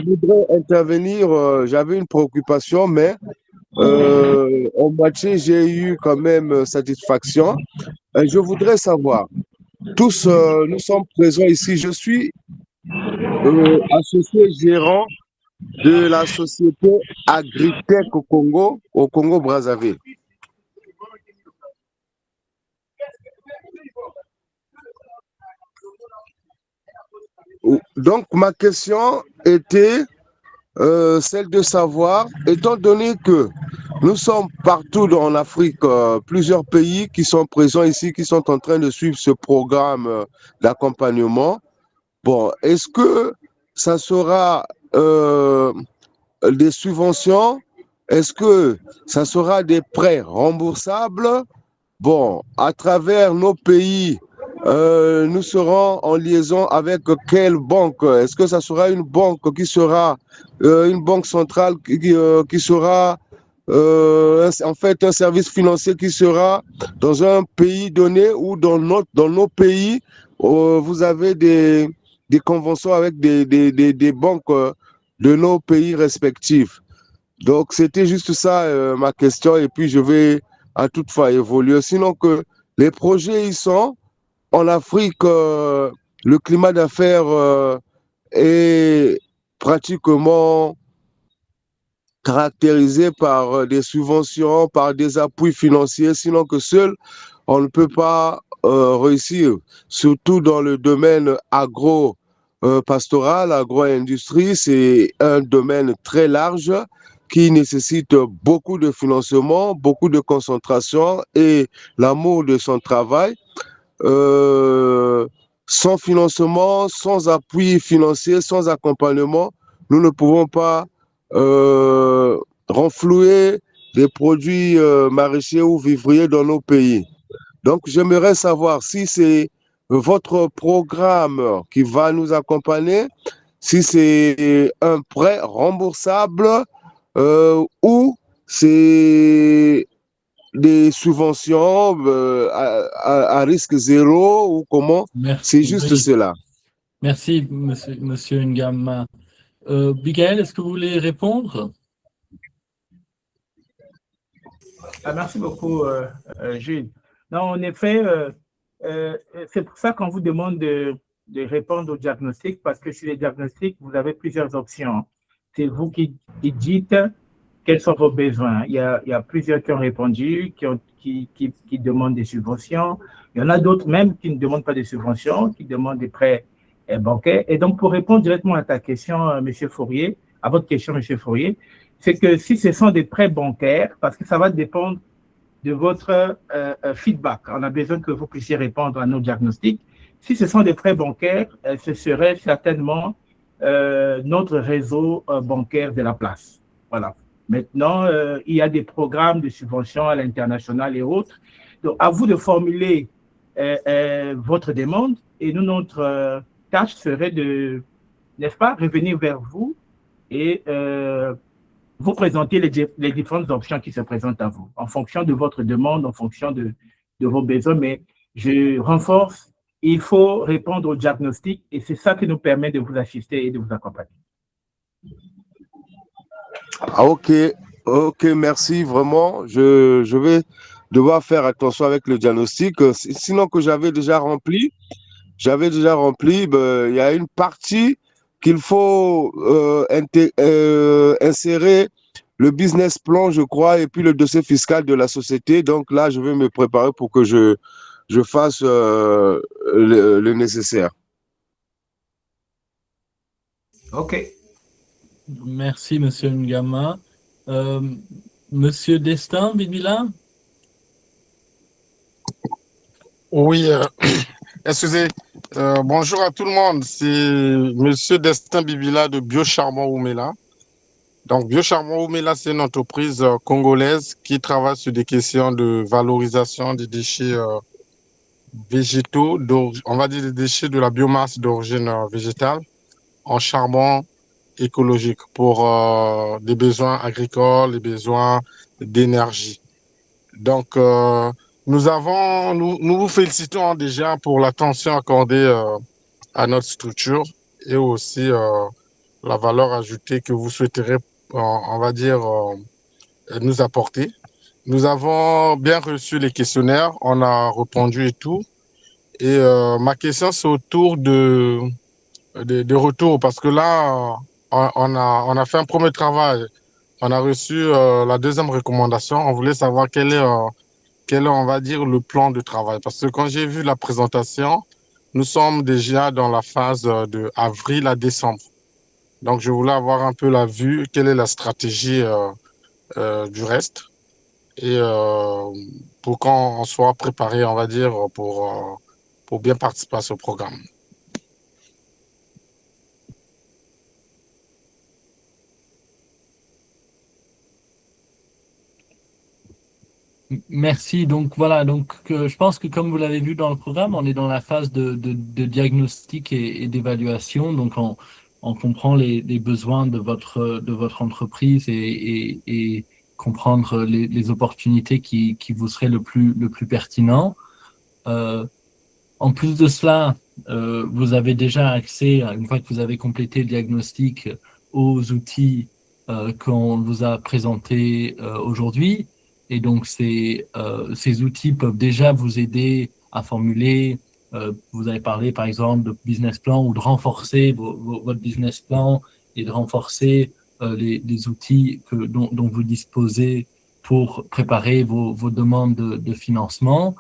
voudrais intervenir, j'avais une préoccupation, mais en moitié, j'ai eu quand même satisfaction. Je voudrais savoir, tous, nous sommes présents ici. Je suis associé gérant de la société Agritech au Congo-Brazzaville. Donc, ma question était celle de savoir, étant donné que nous sommes partout en Afrique, plusieurs pays qui sont présents ici, qui sont en train de suivre ce programme d'accompagnement. Bon, est-ce que ça sera des subventions? Est-ce que ça sera des prêts remboursables? Bon, à travers nos pays, nous serons en liaison avec quelle banque? Est-ce que ça sera une banque qui sera une banque centrale qui sera en fait un service financier qui sera dans un pays donné ou dans nos pays, vous avez des conventions avec des banques de nos pays respectifs. Donc, c'était juste ça ma question et puis je vais à toutefois évoluer. Sinon que les projets, ils sont en Afrique, le climat d'affaires est pratiquement caractérisé par des subventions, par des appuis financiers, sinon que seul, on ne peut pas réussir, surtout dans le domaine agro-pastoral, agro-industrie. C'est un domaine très large qui nécessite beaucoup de financement, beaucoup de concentration et l'amour de son travail. Sans financement, sans appui financier, sans accompagnement, nous ne pouvons pas renflouer des produits maraîchers ou vivriers dans nos pays. Donc, j'aimerais savoir si c'est votre programme qui va nous accompagner, si c'est un prêt remboursable ou c'est des subventions à risque zéro ou comment? C'est juste cela. Merci, monsieur Ngama. Miguel, est-ce que vous voulez répondre? Merci beaucoup, Jules. Non, en effet, c'est pour ça qu'on vous demande de répondre au diagnostic, parce que sur les diagnostics, vous avez plusieurs options. C'est vous qui dites quels sont vos besoins. Il y a plusieurs qui ont répondu, qui demandent des subventions. Il y en a d'autres même qui ne demandent pas des subventions, qui demandent des prêts bancaires. Et donc, pour répondre directement à ta question, Monsieur Fourier, à votre question, Monsieur Fourier, c'est que si ce sont des prêts bancaires, parce que ça va dépendre de votre feedback. On a besoin que vous puissiez répondre à nos diagnostics. Si ce sont des prêts bancaires, ce serait certainement notre réseau bancaire de la place. Voilà. Maintenant, il y a des programmes de subvention à l'international et autres. Donc, à vous de formuler votre demande et nous, notre tâche serait de, n'est-ce pas, revenir vers vous et vous présenter les différentes options qui se présentent à vous, en fonction de votre demande, en fonction de vos besoins. Mais je renforce, il faut répondre au diagnostic et c'est ça qui nous permet de vous assister et de vous accompagner. Ah, ok, merci, vraiment. Je vais devoir faire attention avec le diagnostic. Sinon que j'avais déjà rempli, il y a une partie qu'il faut insérer le business plan, je crois, et puis le dossier fiscal de la société. Donc là, je vais me préparer pour que je fasse le nécessaire. OK. Merci, monsieur Ngama. Monsieur Destin, Bibila? Oui, excusez. Bonjour à tout le monde. C'est monsieur Destin Bibila de Biocharbon Oumela. Donc, Biocharbon Oumela, c'est une entreprise congolaise qui travaille sur des questions de valorisation des déchets végétaux, on va dire des déchets de la biomasse d'origine végétale en charbon écologique pour des besoins agricoles, des besoins d'énergie. Donc, nous vous félicitons déjà pour l'attention accordée à notre structure et aussi la valeur ajoutée que vous souhaiterez, on va dire, nous apporter. Nous avons bien reçu les questionnaires, on a répondu et tout. Et ma question, c'est autour de retour, parce que là, on a fait un premier travail. On a reçu la deuxième recommandation. On voulait savoir quel est, on va dire, le plan de travail. Parce que quand j'ai vu la présentation, nous sommes déjà dans la phase de avril à décembre. Donc, je voulais avoir un peu la vue, quelle est la stratégie du reste. Et pour qu'on soit préparé, on va dire, pour bien participer à ce programme. Merci. Donc voilà, je pense que comme vous l'avez vu dans le programme, on est dans la phase de diagnostic et d'évaluation. Donc on comprend les besoins de votre entreprise et comprendre les opportunités qui vous seraient le plus pertinent. En plus de cela, vous avez déjà accès, une fois que vous avez complété le diagnostic, aux outils qu'on vous a présentés aujourd'hui. Et donc, ces outils peuvent déjà vous aider à formuler, vous avez parlé par exemple de business plan ou de renforcer votre business plan et de renforcer les outils dont vous disposez pour préparer vos demandes de financement.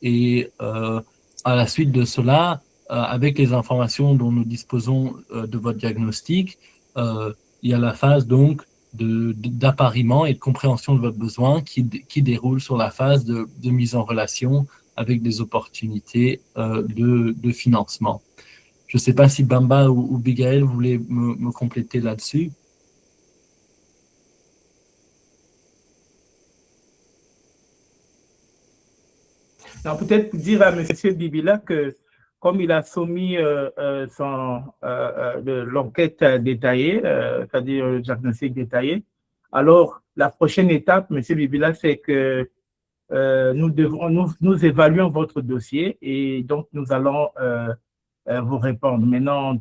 Et à la suite de cela, avec les informations dont nous disposons de votre diagnostic, il y a la phase donc d'appariement et de compréhension de votre besoin qui déroule sur la phase de mise en relation avec des opportunités de financement. Je ne sais pas si Bamba ou Bigaël voulaient me compléter là-dessus. Peut-être dire à M. Bibila que comme il a soumis l'enquête détaillée, c'est-à-dire le diagnostic détaillé, alors la prochaine étape, M. Bibila, c'est que nous évaluons votre dossier et donc nous allons vous répondre. Maintenant,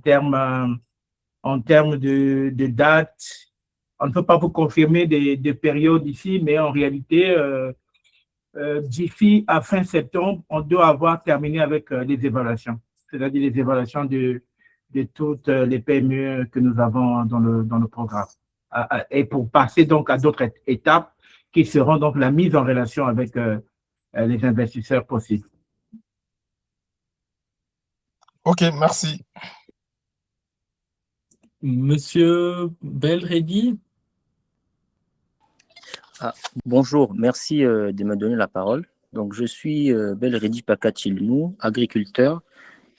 en termes de date, on ne peut pas vous confirmer des périodes ici, mais en réalité, d'ici à fin septembre, on doit avoir terminé avec les évaluations, c'est-à-dire les évaluations de toutes les PME que nous avons dans le programme. Et pour passer donc à d'autres étapes qui seront donc la mise en relation avec les investisseurs possibles. OK, merci. Monsieur Belredi. Bonjour, merci de me donner la parole. Donc, je suis Belredi Pakachilnou, agriculteur.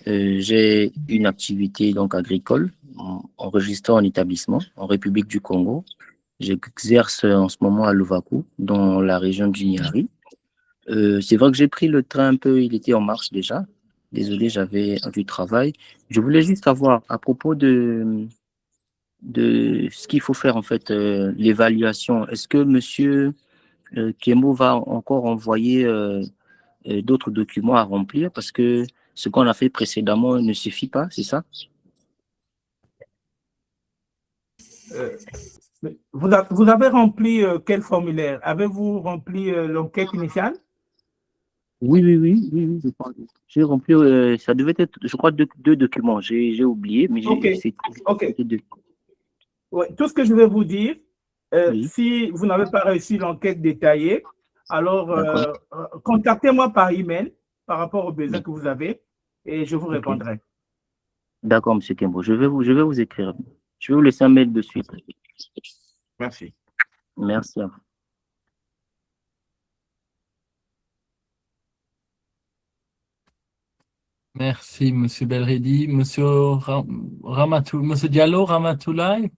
J'ai une activité donc agricole enregistrée en établissement en République du Congo. J'exerce en ce moment à Louvakou, dans la région du Niari. C'est vrai que j'ai pris le train un peu, il était en marche déjà. Désolé, j'avais du travail. Je voulais juste savoir à propos de ce qu'il faut faire en fait, l'évaluation. Est-ce que monsieur Kemo va encore envoyer d'autres documents à remplir parce que ce qu'on a fait précédemment ne suffit pas, c'est ça? Vous avez rempli quel formulaire? Avez-vous rempli l'enquête initiale? Oui, je crois. J'ai rempli, ça devait être, je crois, deux documents. J'ai oublié, mais c'était deux. Ouais, tout ce que je vais vous dire, si vous n'avez pas réussi l'enquête détaillée, alors contactez-moi par email par rapport aux besoins que vous avez et je vous répondrai. D'accord, M. Kembo. Je vais vous écrire. Je vais vous laisser un mail de suite. Merci. Merci à vous. Merci, Monsieur Belredi. Monsieur Monsieur Diallo, Ramatoulaye.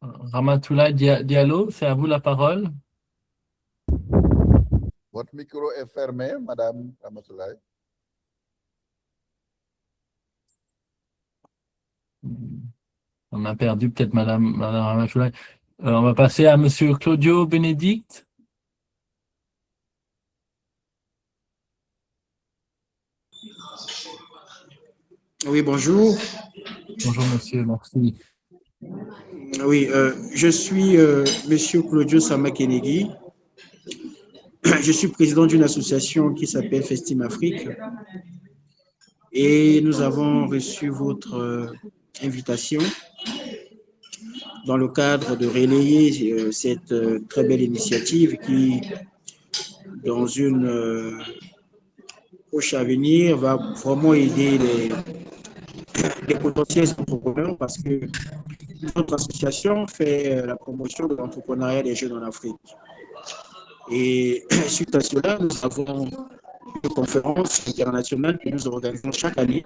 Ramatoulaye Diallo, c'est à vous la parole. Votre micro est fermé, Madame Ramatoulaye. On a perdu peut-être Madame Ramatoulaye. On va passer à Monsieur Claudio Bénédicte. Oui, bonjour. Bonjour monsieur, merci. Oui, je suis Monsieur Claudio Samakenegui. Je suis président d'une association qui s'appelle Festim Afrique et nous avons reçu votre invitation dans le cadre de relayer cette très belle initiative qui, dans une proche avenir, va vraiment aider les potentiels entrepreneurs parce que notre association fait la promotion de l'entrepreneuriat des jeunes en Afrique. Et suite à cela, nous avons une conférence internationale que nous organisons chaque année.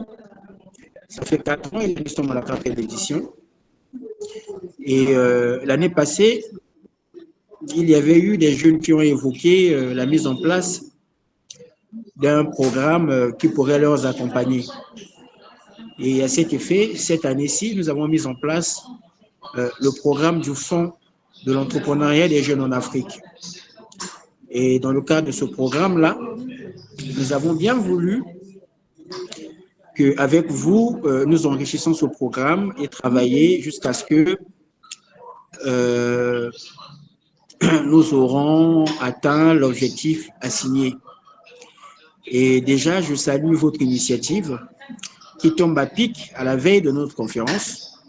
Ça fait 4 ans et nous sommes à la 4e édition. Et l'année passée, il y avait eu des jeunes qui ont évoqué la mise en place d'un programme qui pourrait leur accompagner. Et à cet effet, cette année-ci, nous avons mis en place le programme du Fonds de l'entrepreneuriat des jeunes en Afrique. Et dans le cadre de ce programme-là, nous avons bien voulu qu'avec vous, nous enrichissons ce programme et travailler jusqu'à ce que nous aurons atteint l'objectif assigné. Et déjà, je salue votre initiative qui tombe à pic à la veille de notre conférence.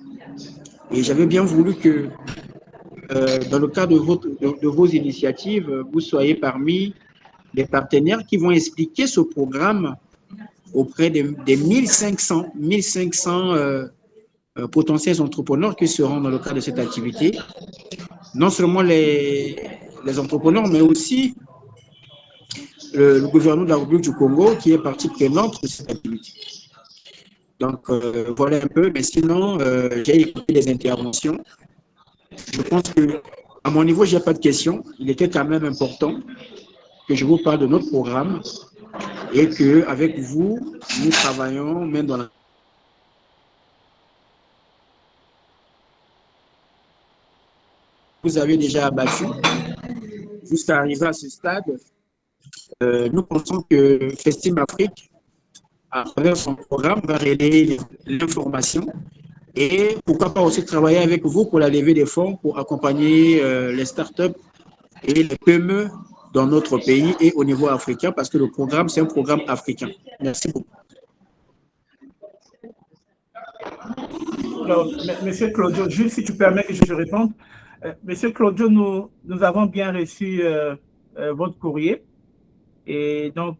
Et j'avais bien voulu que, dans le cadre de vos initiatives, vous soyez parmi les partenaires qui vont expliquer ce programme auprès des 1500 potentiels entrepreneurs qui seront dans le cadre de cette activité. Non seulement les entrepreneurs, mais aussi le gouvernement de la République du Congo qui est partie prenante de cette activité. Donc, voilà un peu. Mais sinon, j'ai écouté les interventions. Je pense qu'à mon niveau, je n'ai pas de questions. Il était quand même important que je vous parle de notre programme et qu'avec vous, nous travaillons même dans la... Vous avez déjà abattu jusqu'à arriver à ce stade. Nous pensons que Festim Afrique, à travers son programme, va relayer l'information et pourquoi pas aussi travailler avec vous pour la levée des fonds, pour accompagner les startups et les PME dans notre pays et au niveau africain, parce que le programme, c'est un programme africain. Merci beaucoup. Alors, Monsieur Claudio, juste si tu permets que je réponde. Monsieur Claudio, nous avons bien reçu votre courrier. Et donc,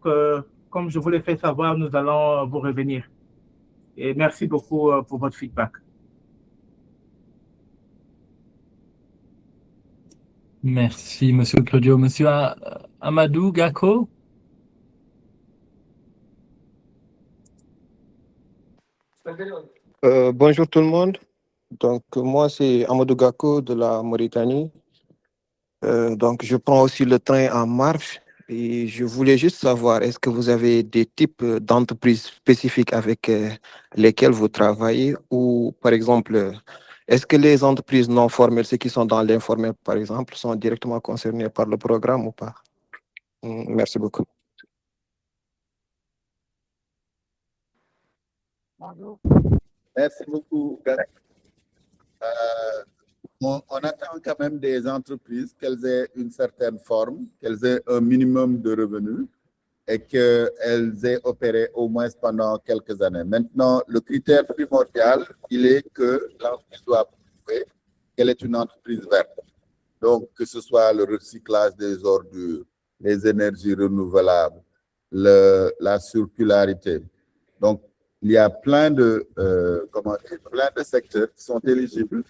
comme je vous l'ai fait savoir, nous allons vous revenir. Et merci beaucoup pour votre feedback. Merci, monsieur Claudio. Monsieur Amadou Gako? Bonjour tout le monde. Donc, moi, c'est Amadou Gako de la Mauritanie. Donc, je prends aussi le train en marche et je voulais juste savoir, est-ce que vous avez des types d'entreprises spécifiques avec lesquelles vous travaillez ou, par exemple, est-ce que les entreprises non formelles, ceux qui sont dans l'informel, par exemple, sont directement concernés par le programme ou pas? Merci beaucoup. Merci beaucoup. On attend quand même des entreprises qu'elles aient une certaine forme, qu'elles aient un minimum de revenus et qu'elles aient opéré au moins pendant quelques années. Maintenant, le critère primordial, il est que l'entreprise doit prouver qu'elle est une entreprise verte. Donc, que ce soit le recyclage des ordures, les énergies renouvelables, la circularité. Donc, il y a plein de secteurs qui sont éligibles,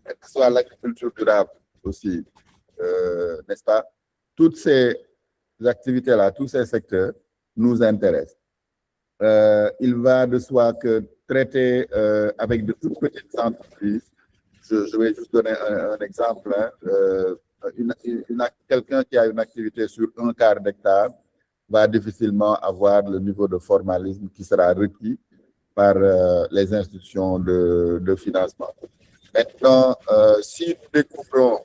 que ce soit l'agriculture durable aussi, n'est-ce pas? Toutes ces activités-là, tous ces secteurs nous intéressent. Il va de soi que traiter avec de toutes petites entreprises, je vais juste donner un exemple, quelqu'un qui a une activité sur 1/4 d'hectare va difficilement avoir le niveau de formalisme qui sera requis par les institutions de financement. Maintenant, si nous découvrons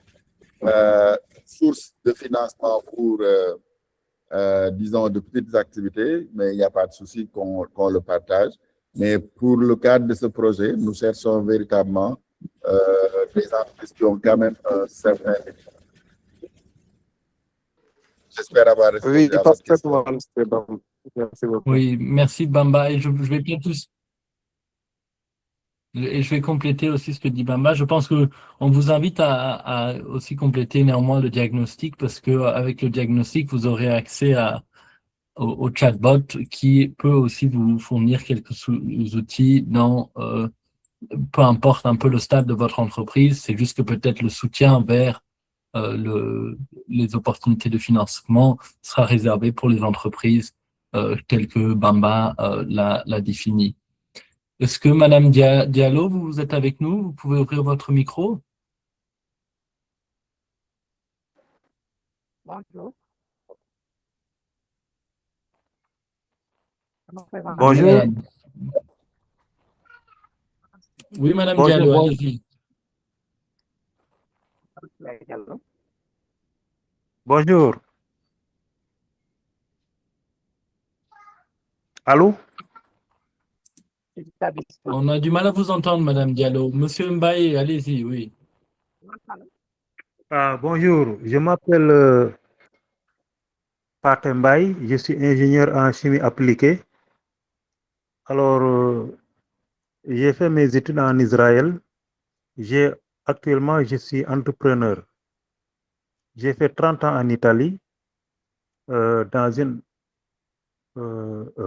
une source de financement pour, disons, de petites activités, mais il n'y a pas de souci qu'on le partage. Mais pour le cadre de ce projet, nous cherchons véritablement des entreprises qui ont quand même un certain niveau. J'espère avoir répondu Oui, à votre question. parfaitement, monsieur Bamba. Merci beaucoup. Oui, merci Bamba. Et je vais bientôt, et je vais compléter aussi ce que dit Bamba. Je pense que on vous invite à aussi compléter néanmoins le diagnostic parce que avec le diagnostic, vous aurez accès au chatbot qui peut aussi vous fournir quelques outils dans peu importe un peu le stade de votre entreprise. C'est juste que peut-être le soutien vers les opportunités de financement sera réservé pour les entreprises telles que Bamba l'a défini. Est-ce que Madame Diallo, vous êtes avec nous? Vous pouvez ouvrir votre micro? Bonjour. Oui, Bonjour. Madame. Oui, Madame Bonjour. Diallo, allez-y. Bonjour. Allô? On a du mal à vous entendre, Madame Diallo. Monsieur Mbaye, allez-y, oui. Bonjour, je m'appelle Pathé Mbaye, je suis ingénieur en chimie appliquée. Alors, j'ai fait mes études en Israël. Actuellement, je suis entrepreneur. J'ai fait 30 ans en Italie dans une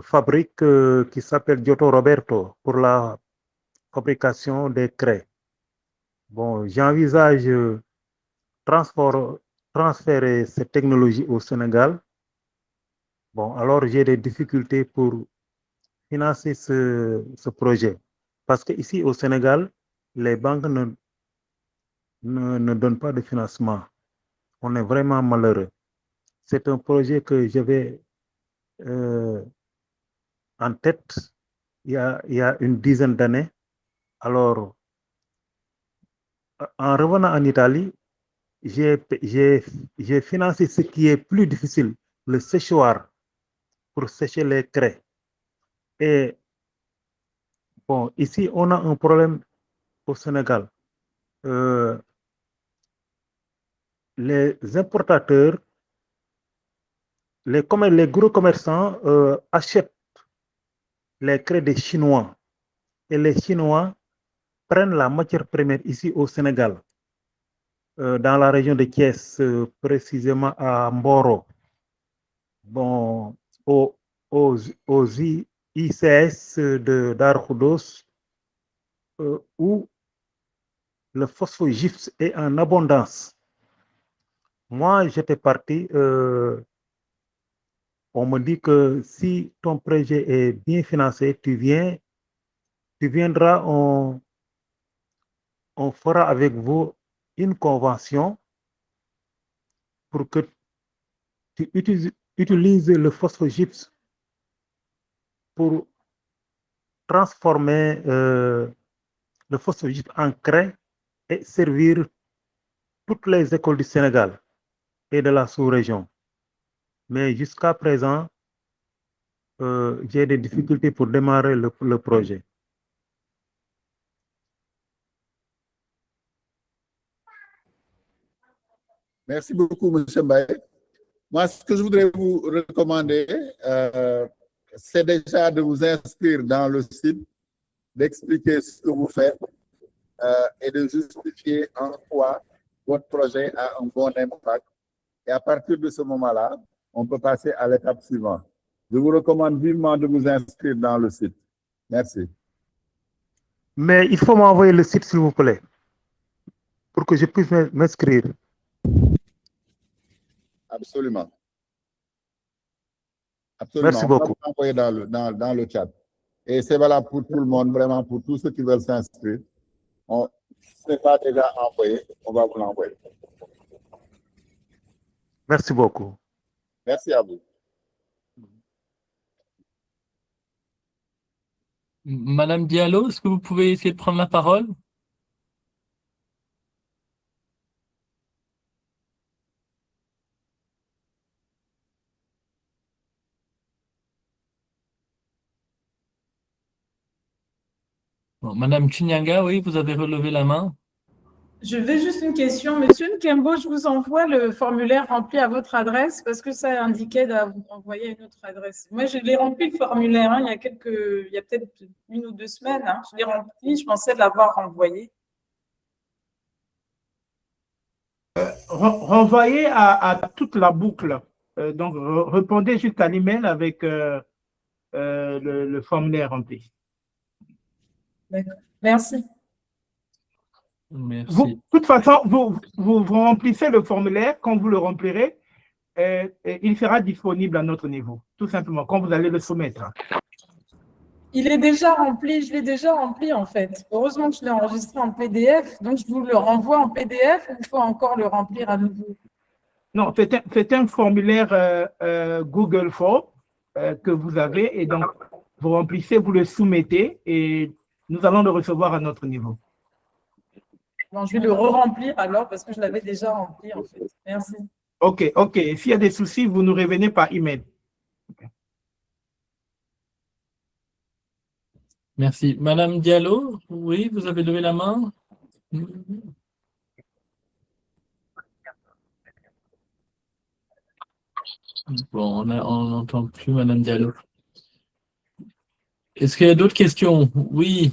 fabrique qui s'appelle Giotto Roberto pour la fabrication des craies. Bon, j'envisage transférer cette technologie au Sénégal. Bon, alors j'ai des difficultés pour financer ce projet. Parce qu'ici au Sénégal, les banques ne donnent pas de financement. On est vraiment malheureux. C'est un projet que j'avais en tête il y a une dizaine d'années. Alors, en revenant en Italie, j'ai financé ce qui est plus difficile, le séchoir pour sécher les craies. Et bon, ici, on a un problème au Sénégal. Les importateurs, les gros commerçants achètent les craies des Chinois et les Chinois prennent la matière première ici au Sénégal, dans la région de Thiès, précisément à Mboro, bon, aux ICS de Darkoudos, où le phosphogypse est en abondance. Moi, j'étais parti, on me dit que si ton projet est bien financé, tu viendras, on fera avec vous une convention pour que tu utilises le phosphogypse pour transformer le phosphogypse en craie et servir toutes les écoles du Sénégal et de la sous-région. Mais jusqu'à présent, j'ai des difficultés pour démarrer le projet. Merci beaucoup, M. Mbaye. Moi, ce que je voudrais vous recommander, c'est déjà de vous inscrire dans le site, d'expliquer ce que vous faites et de justifier en quoi votre projet a un bon impact. Et à partir de ce moment-là, on peut passer à l'étape suivante. Je vous recommande vivement de vous inscrire dans le site. Merci. Mais il faut m'envoyer le site, s'il vous plaît, pour que je puisse m'inscrire. Absolument. Absolument. Merci On va beaucoup. vous envoyer dans le chat. Et c'est valable pour tout le monde, vraiment pour tous ceux qui veulent s'inscrire. Ce n'est pas déjà envoyé, on va vous l'envoyer. Merci beaucoup. Merci à vous. Madame Diallo, est-ce que vous pouvez essayer de prendre la parole? Bon, Madame Chinyanga, oui, vous avez relevé la main. Je vais juste une question. Monsieur Nkembo, je vous envoie le formulaire rempli à votre adresse parce que ça indiquait de vous envoyer à une autre adresse. Moi, je l'ai rempli le formulaire il y a peut-être 1 ou 2 semaines. Je l'ai rempli, je pensais l'avoir renvoyé. Renvoyez à toute la boucle. Donc, répondez juste à l'email avec le formulaire rempli. D'accord. Merci. Merci. De toute façon, vous remplissez le formulaire. Quand vous le remplirez, il sera disponible à notre niveau, tout simplement, quand vous allez le soumettre. Il est déjà rempli, je l'ai déjà rempli en fait. Heureusement que je l'ai enregistré en PDF, donc je vous le renvoie en PDF ou il faut encore le remplir à nouveau? Non, c'est un formulaire Google Form que vous avez et donc vous remplissez, vous le soumettez et nous allons le recevoir à notre niveau. Bon, je vais le re-remplir alors parce que je l'avais déjà rempli en fait. Merci. OK. S'il y a des soucis, vous nous revenez par email. Merci. Madame Diallo, oui, vous avez levé la main. Bon, on n'entend plus Madame Diallo. Est-ce qu'il y a d'autres questions? Oui.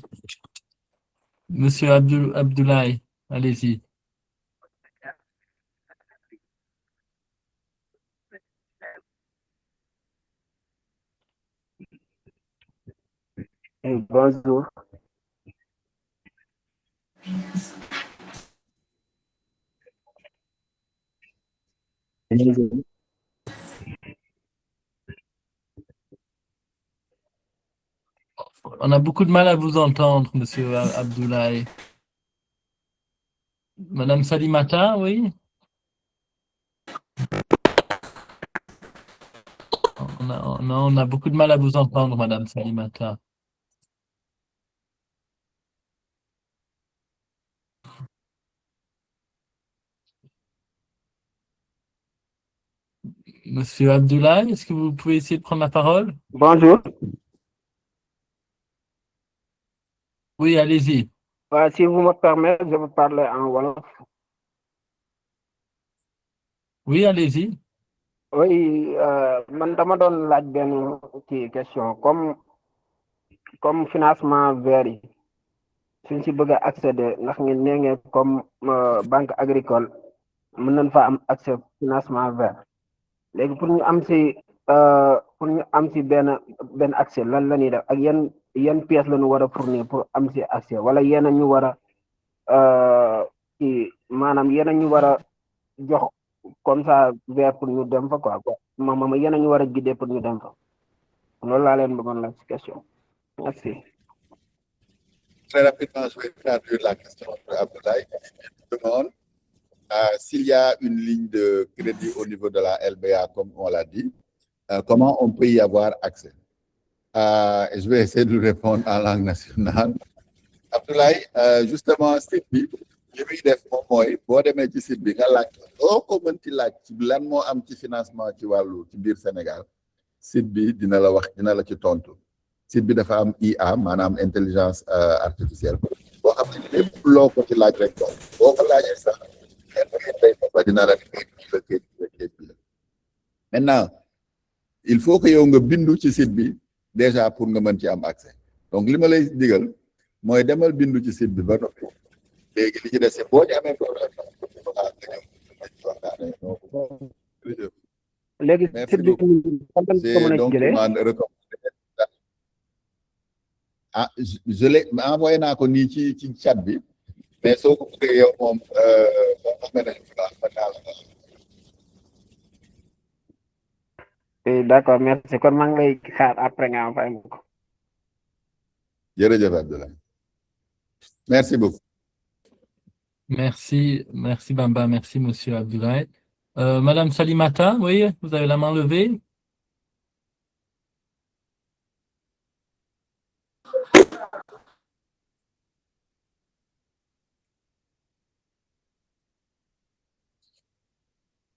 Monsieur Abdoulaye, allez-y. Bonjour. On a beaucoup de mal à vous entendre, Monsieur Abdoulaye. Madame Salimata, oui. On a beaucoup de mal à vous entendre, Madame Salimata. Monsieur Abdoulaye, est-ce que vous pouvez essayer de prendre la parole? Bonjour. Oui, allez-y. Si vous me permettez, je vais parler en Wolof. Oui, allez-y. Oui, man dama doon laaj benn ci question comme financement vert yi suñ si bëgg a accéder ndax ngeen nee ngeen comme banque agricole mën nañ fa am accès financement vert léegi pour ñu am si benn accès lan la ñuy def ak yan pièces la ñu war a fournir pour am si accès wala yéen ñu war a maanaam yéen ñu war a jox comme ça vert pour ñu dem fa quoi maanaam yéen ñu war a guider pour ñu dem fa loolu laa leen bëggoon la question merci. Très rapidement, je vais traduire la question de Abdoulaye. Il demande s'il y a une ligne de crédit au niveau de la LBA, comme on l'a dit, comment on peut y avoir accès? Je vais essayer de lui répondre en langue nationale. Abdoulaye, justement, site bi li muy def moom mooy boo demee ci site bi nga laaj ko mën ci laaj ci lan moo am ci financement ci wàllu ci biir Sénégal site bi dina la wax dina la ci tontu site bi dafa am IA maanaam intelligence artificielle boo xam ne lépp loo ko ci laaj rek boo ko laajee sax ba dina la maintenant il faut que yow nga bindu ci site bi déjà pour nga mën ci am accès donc li ma lay digal mooy demal bindu ci site bi ba noppi léegi li ci des boo ci amee problème léegi site bi donc je l'ai envoyé naa ko nii ci chat bi mais soo ko bëggee yow moom d'accord merci kon maa ngi lay xaar après nga envoyé ma ko. Jërëjëf Abdoulaye. Merci beaucoup. Merci Bamba, merci Monsieur Abdoulaye. Madame Salimata, oui, vous avez la main levée.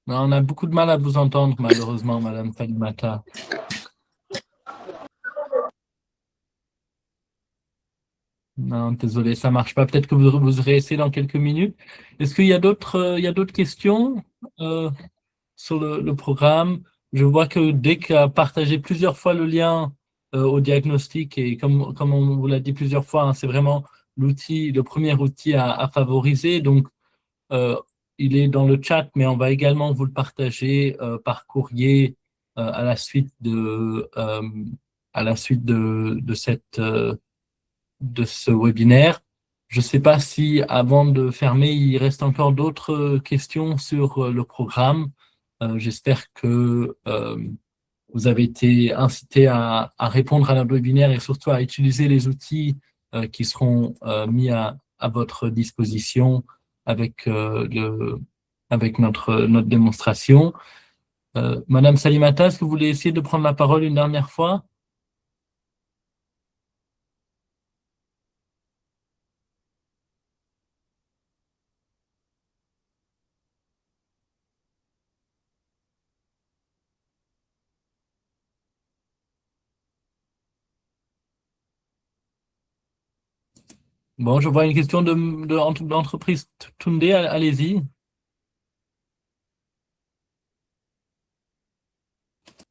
Non, on a beaucoup de mal à vous entendre, malheureusement, Madame Salimata. Non, désolé, ça marche pas. Peut-être que vous réessayez dans quelques minutes. Est-ce qu'il y a il y a d'autres questions sur le programme? Je vois que Dick a partagé plusieurs fois le lien au diagnostic et comme on vous l'a dit plusieurs fois, hein, c'est vraiment le premier outil à favoriser. Donc, il est dans le chat, mais on va également vous le partager par courrier à la suite de ce webinaire. Je ne sais pas si, avant de fermer, il reste encore d'autres questions sur le programme. J'espère que vous avez été incité à répondre à notre webinaire et surtout à utiliser les outils qui seront mis à votre disposition avec, avec notre démonstration. Madame Salimata, est-ce que vous voulez essayer de prendre la parole une dernière fois? Bon, je vois une question d'entreprise Tunde, allez-y.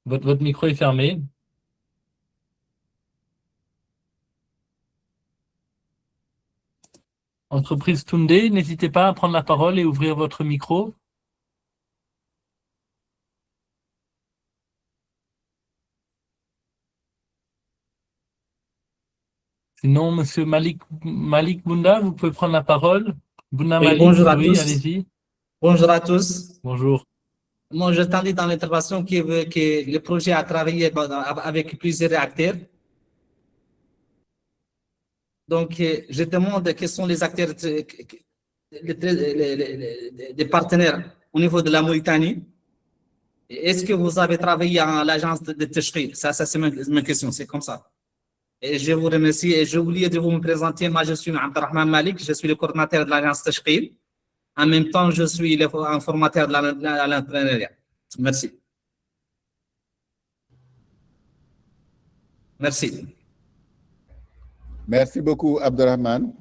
Votre micro est fermé. Entreprise Tunde, n'hésitez pas à prendre la parole et ouvrir votre micro. Sinon, Monsieur Malik Bunda, vous pouvez prendre la parole. Bunda Oui, Malik, bonjour à oui, tous. allez-y. Bonjour à tous. Bonjour. Moi, je t'en dis dans l'intervention que le projet a travaillé avec plusieurs acteurs. Donc, je demande quels sont les acteurs, les partenaires au niveau de la Mauritanie. Est-ce que vous avez travaillé à l'agence de Tchri? Ça c'est ma question, c'est comme ça. Et je vous remercie. Et j'ai oublié de vous me présenter. Moi, je suis Abdelrahman Malik, je suis le coordinateur de l'agence Tchri. En même temps, je suis un formateur de l'entrepreneuriat. Merci. Merci. Merci beaucoup, Abdelrahman.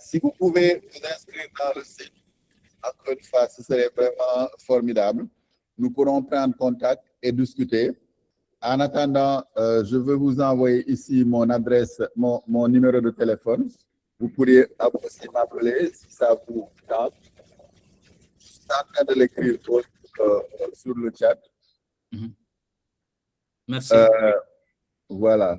Si vous pouvez vous inscrire dans le site, encore une fois, ce serait vraiment formidable. Nous pourrons prendre contact et discuter. En attendant, je veux vous envoyer ici mon adresse, mon numéro de téléphone. Vous pourriez aussi m'appeler si ça vous tente. Je suis en train de l'écrire sur le chat. Merci. Voilà.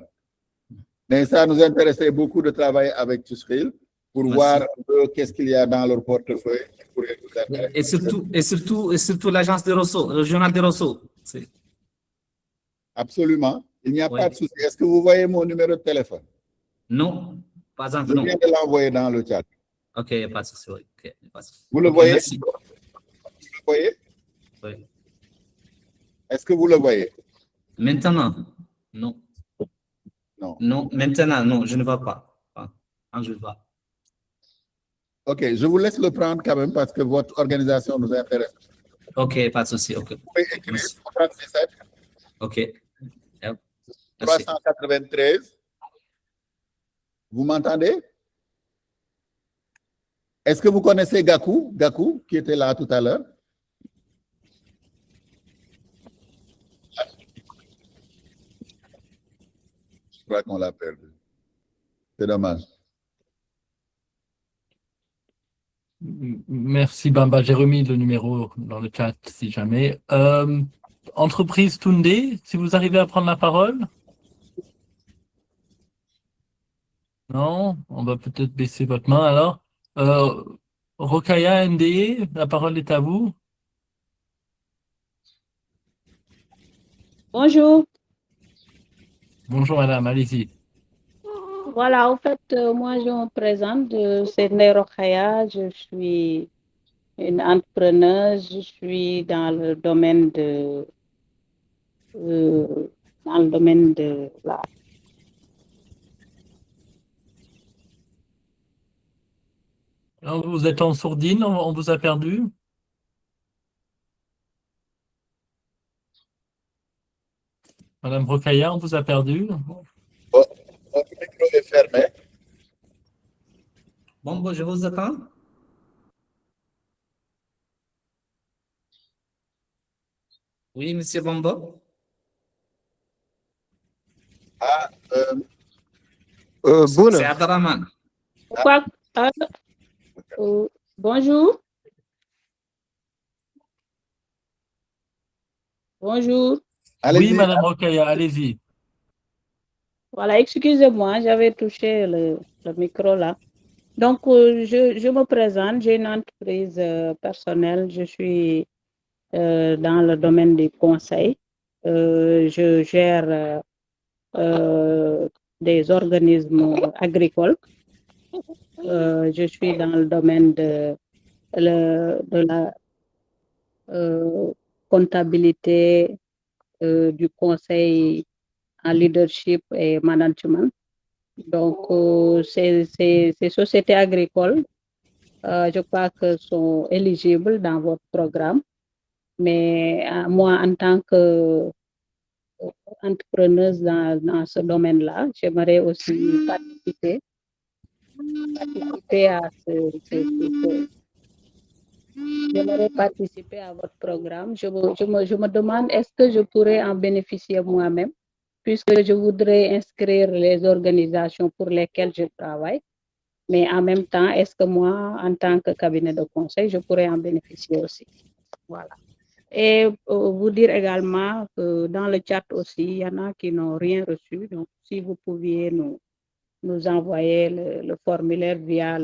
Mais ça nous intéressait beaucoup de travailler avec Tchri pour Merci. voir un peu qu'est-ce qu'il y a dans leur portefeuille qui pourrait nous intéresser. Et surtout l'agence de Rosso, le journal de Rosso. Absolument. Il n'y a pas de souci. Est-ce que vous voyez mon numéro de téléphone? Non, pas encore. Je viens de l'envoyer dans le chat. Ok, il n'y a pas de souci. Oui. Okay, vous le voyez? Merci. Vous le voyez? Oui. Est-ce que vous le voyez? Maintenant, non. Non. Non, maintenant, non, je ne vois pas. Je ne vois. Ok, je vous laisse le prendre quand même parce que votre organisation nous intéresse. Ok, pas de souci. Ok. Vous pouvez écrire 37. Ok. Yep. 393. Vous m'entendez? Est-ce que vous connaissez Gakou? Gakou, qui était là tout à l'heure? Je crois qu'on l'a perdu. C'est dommage. Merci Bamba, j'ai remis le numéro dans le chat si jamais. Entreprise Tunde, si vous arrivez à prendre la parole. Non, on va peut-être baisser votre main alors. Rokaya NDE, la parole est à vous. Bonjour. Bonjour madame, allez-y. Voilà, en fait, moi je me présente, c'est Nero Khaya, je suis une entrepreneuse, je suis dans le domaine de la... Alors, vous êtes en sourdine, on vous a perdu. Madame Rokaya, on vous a perdu. Votre micro est fermé. Bon, je vous attends. Oui, Monsieur Bombo. Ah, C'est Bouna, Abderrahman. Bonjour. Bonjour. Oui, allez-y. Madame Rokhaya, allez-y. Voilà, excusez-moi, j'avais touché le micro là. Donc, je me présente, j'ai une entreprise personnelle, je suis dans le domaine du conseil. Je gère des organismes agricoles. Je suis dans le domaine de la comptabilité, du conseil en leadership et management. Donc, ces sociétés agricoles, je crois que sont éligibles dans votre programme. Mais moi, en tant qu'entrepreneuse dans ce domaine-là, j'aimerais aussi participer j'aimerais participer à votre programme. Je me demande, est-ce que je pourrais en bénéficier moi-même, puisque je voudrais inscrire les organisations pour lesquelles je travaille. Mais en même temps, est-ce que moi, en tant que cabinet de conseil, je pourrais en bénéficier aussi? Voilà. Et vous dire également que dans le chat aussi, il y en a qui n'ont rien reçu. Donc, si vous pouviez nous envoyer le formulaire via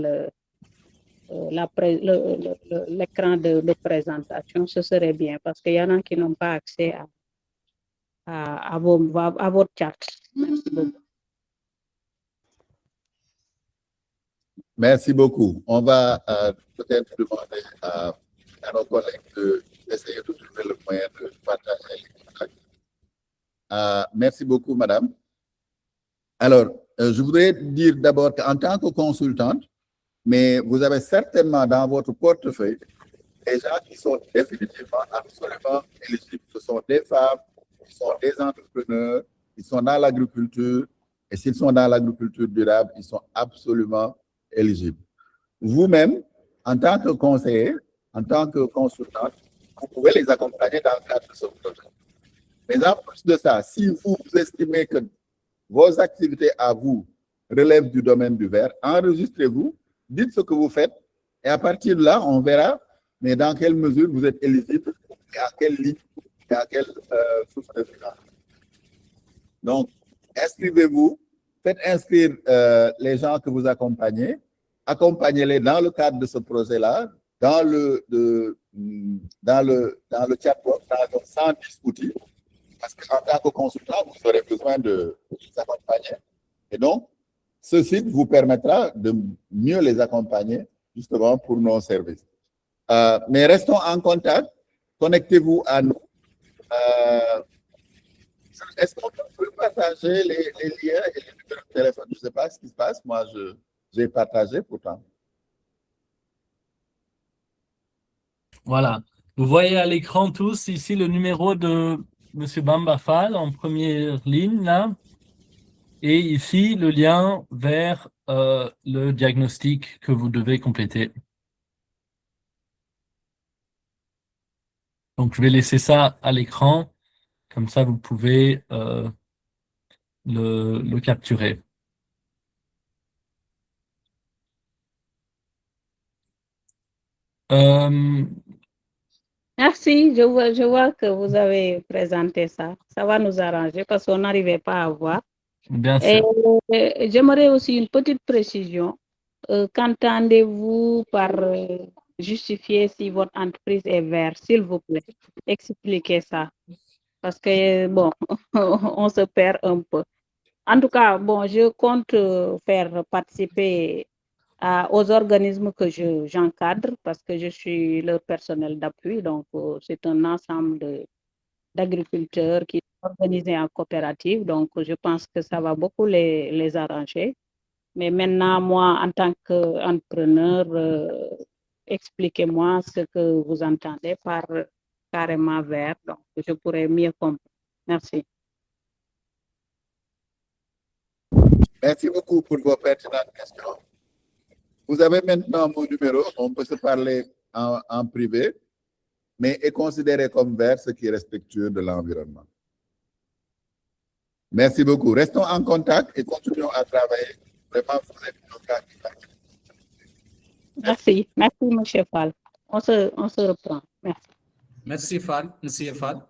l'écran de présentation, ce serait bien parce qu'il y en a qui n'ont pas accès à votre chat. Merci beaucoup. Merci beaucoup. On va peut-être demander à nos collègues d'essayer de trouver le moyen de partager les contacts. Merci beaucoup, madame. Alors, je voudrais dire d'abord qu'en tant que consultante, mais vous avez certainement dans votre portefeuille des gens qui sont définitivement absolument éligibles. Ce sont des femmes, qui sont des entrepreneurs, qui sont dans l'agriculture, et s'ils sont dans l'agriculture durable, ils sont absolument éligibles. Vous-même, en tant que conseiller, en tant que consultante, vous pouvez les accompagner dans le cadre de ce projet. Mais en plus de ça, si vous estimez que vos activités à vous relèvent du domaine du vert, enregistrez-vous, dites ce que vous faites, et à partir de là, on verra, mais dans quelle mesure vous êtes éligible, et à quelle ligne, et à quelle source de financement. Donc, inscrivez-vous, faites inscrire les gens que vous accompagnez, accompagnez-les dans le cadre de ce projet-là, dans le chatbot, dans 110 outils, parce qu'en tant que consultant, vous aurez besoin de les accompagner. Et donc, ce site vous permettra de mieux les accompagner, justement, pour nos services. Mais restons en contact, connectez-vous à nous. Est-ce qu'on peut partager les liens et les numéros de téléphone? Je ne sais pas ce qui se passe. Moi, j'ai partagé pourtant. Voilà. Vous voyez à l'écran tous ici le numéro de M. Bamba Fall en première ligne, là. Et ici, le lien vers le diagnostic que vous devez compléter. Donc, je vais laisser ça à l'écran. Comme ça, vous pouvez le capturer. Merci, je vois que vous avez présenté ça. Ça va nous arranger parce qu'on n'arrivait pas à voir. Bien sûr. Et j'aimerais aussi une petite précision. Qu'entendez-vous par justifier si votre entreprise est verte, s'il vous plaît? Expliquez ça. Parce que, bon, on se perd un peu. En tout cas, bon, je compte faire participer aux organismes que j'encadre parce que je suis leur personnel d'appui. Donc, c'est un ensemble d'agriculteurs qui sont organisés en coopérative. Donc, je pense que ça va beaucoup les arranger. Mais maintenant, moi, en tant qu'entrepreneur, expliquez-moi ce que vous entendez par carrément vert. Donc, je pourrais mieux comprendre. Merci. Merci beaucoup pour vos pertinentes questions. Vous avez maintenant mon numéro, on peut se parler en privé, mais est considéré comme vert, ce qui est respectueux de l'environnement. Merci beaucoup. Restons en contact et continuons à travailler. Vraiment, vous êtes nos cas qui partent. Merci, monsieur Fall. On se reprend. Merci. Merci, Fall. Monsieur Fall.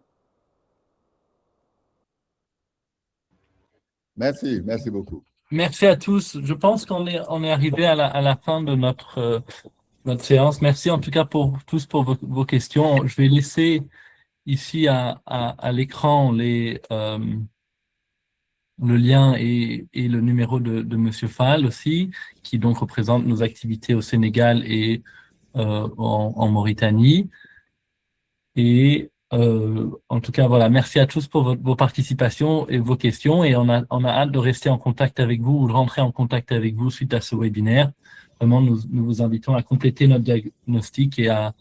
Merci, merci beaucoup. Merci à tous. Je pense on est arrivé à la fin de notre séance. Merci en tout cas pour tous pour vos questions. Je vais laisser ici à l'écran le lien et le numéro de Monsieur Fall aussi, qui donc représente nos activités au Sénégal et en Mauritanie. Et en tout cas, voilà, merci à tous pour vos participations et vos questions. Et on a hâte de rester en contact avec vous ou de rentrer en contact avec vous suite à ce webinaire. Vraiment, nous vous invitons à compléter notre diagnostic et à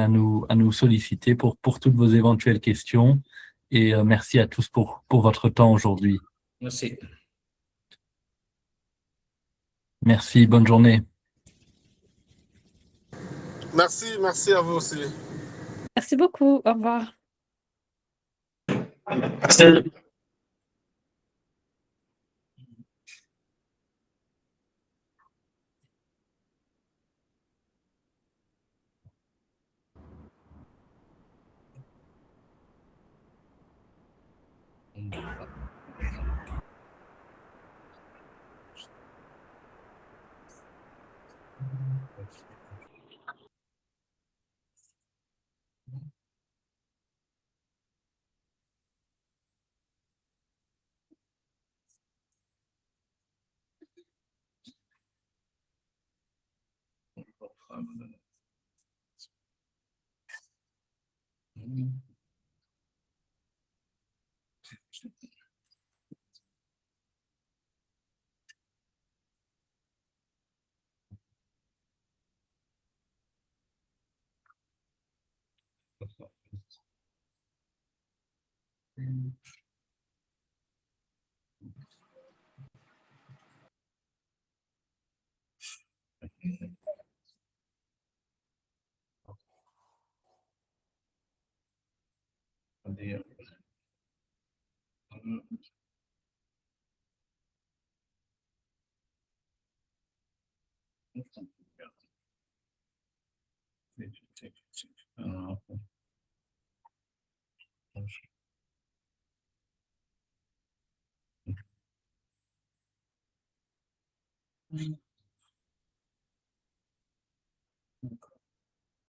nous solliciter pour toutes vos éventuelles questions. Et merci à tous pour votre temps aujourd'hui. Merci. Merci, bonne journée. Merci à vous aussi. Merci beaucoup. Au revoir. Merci.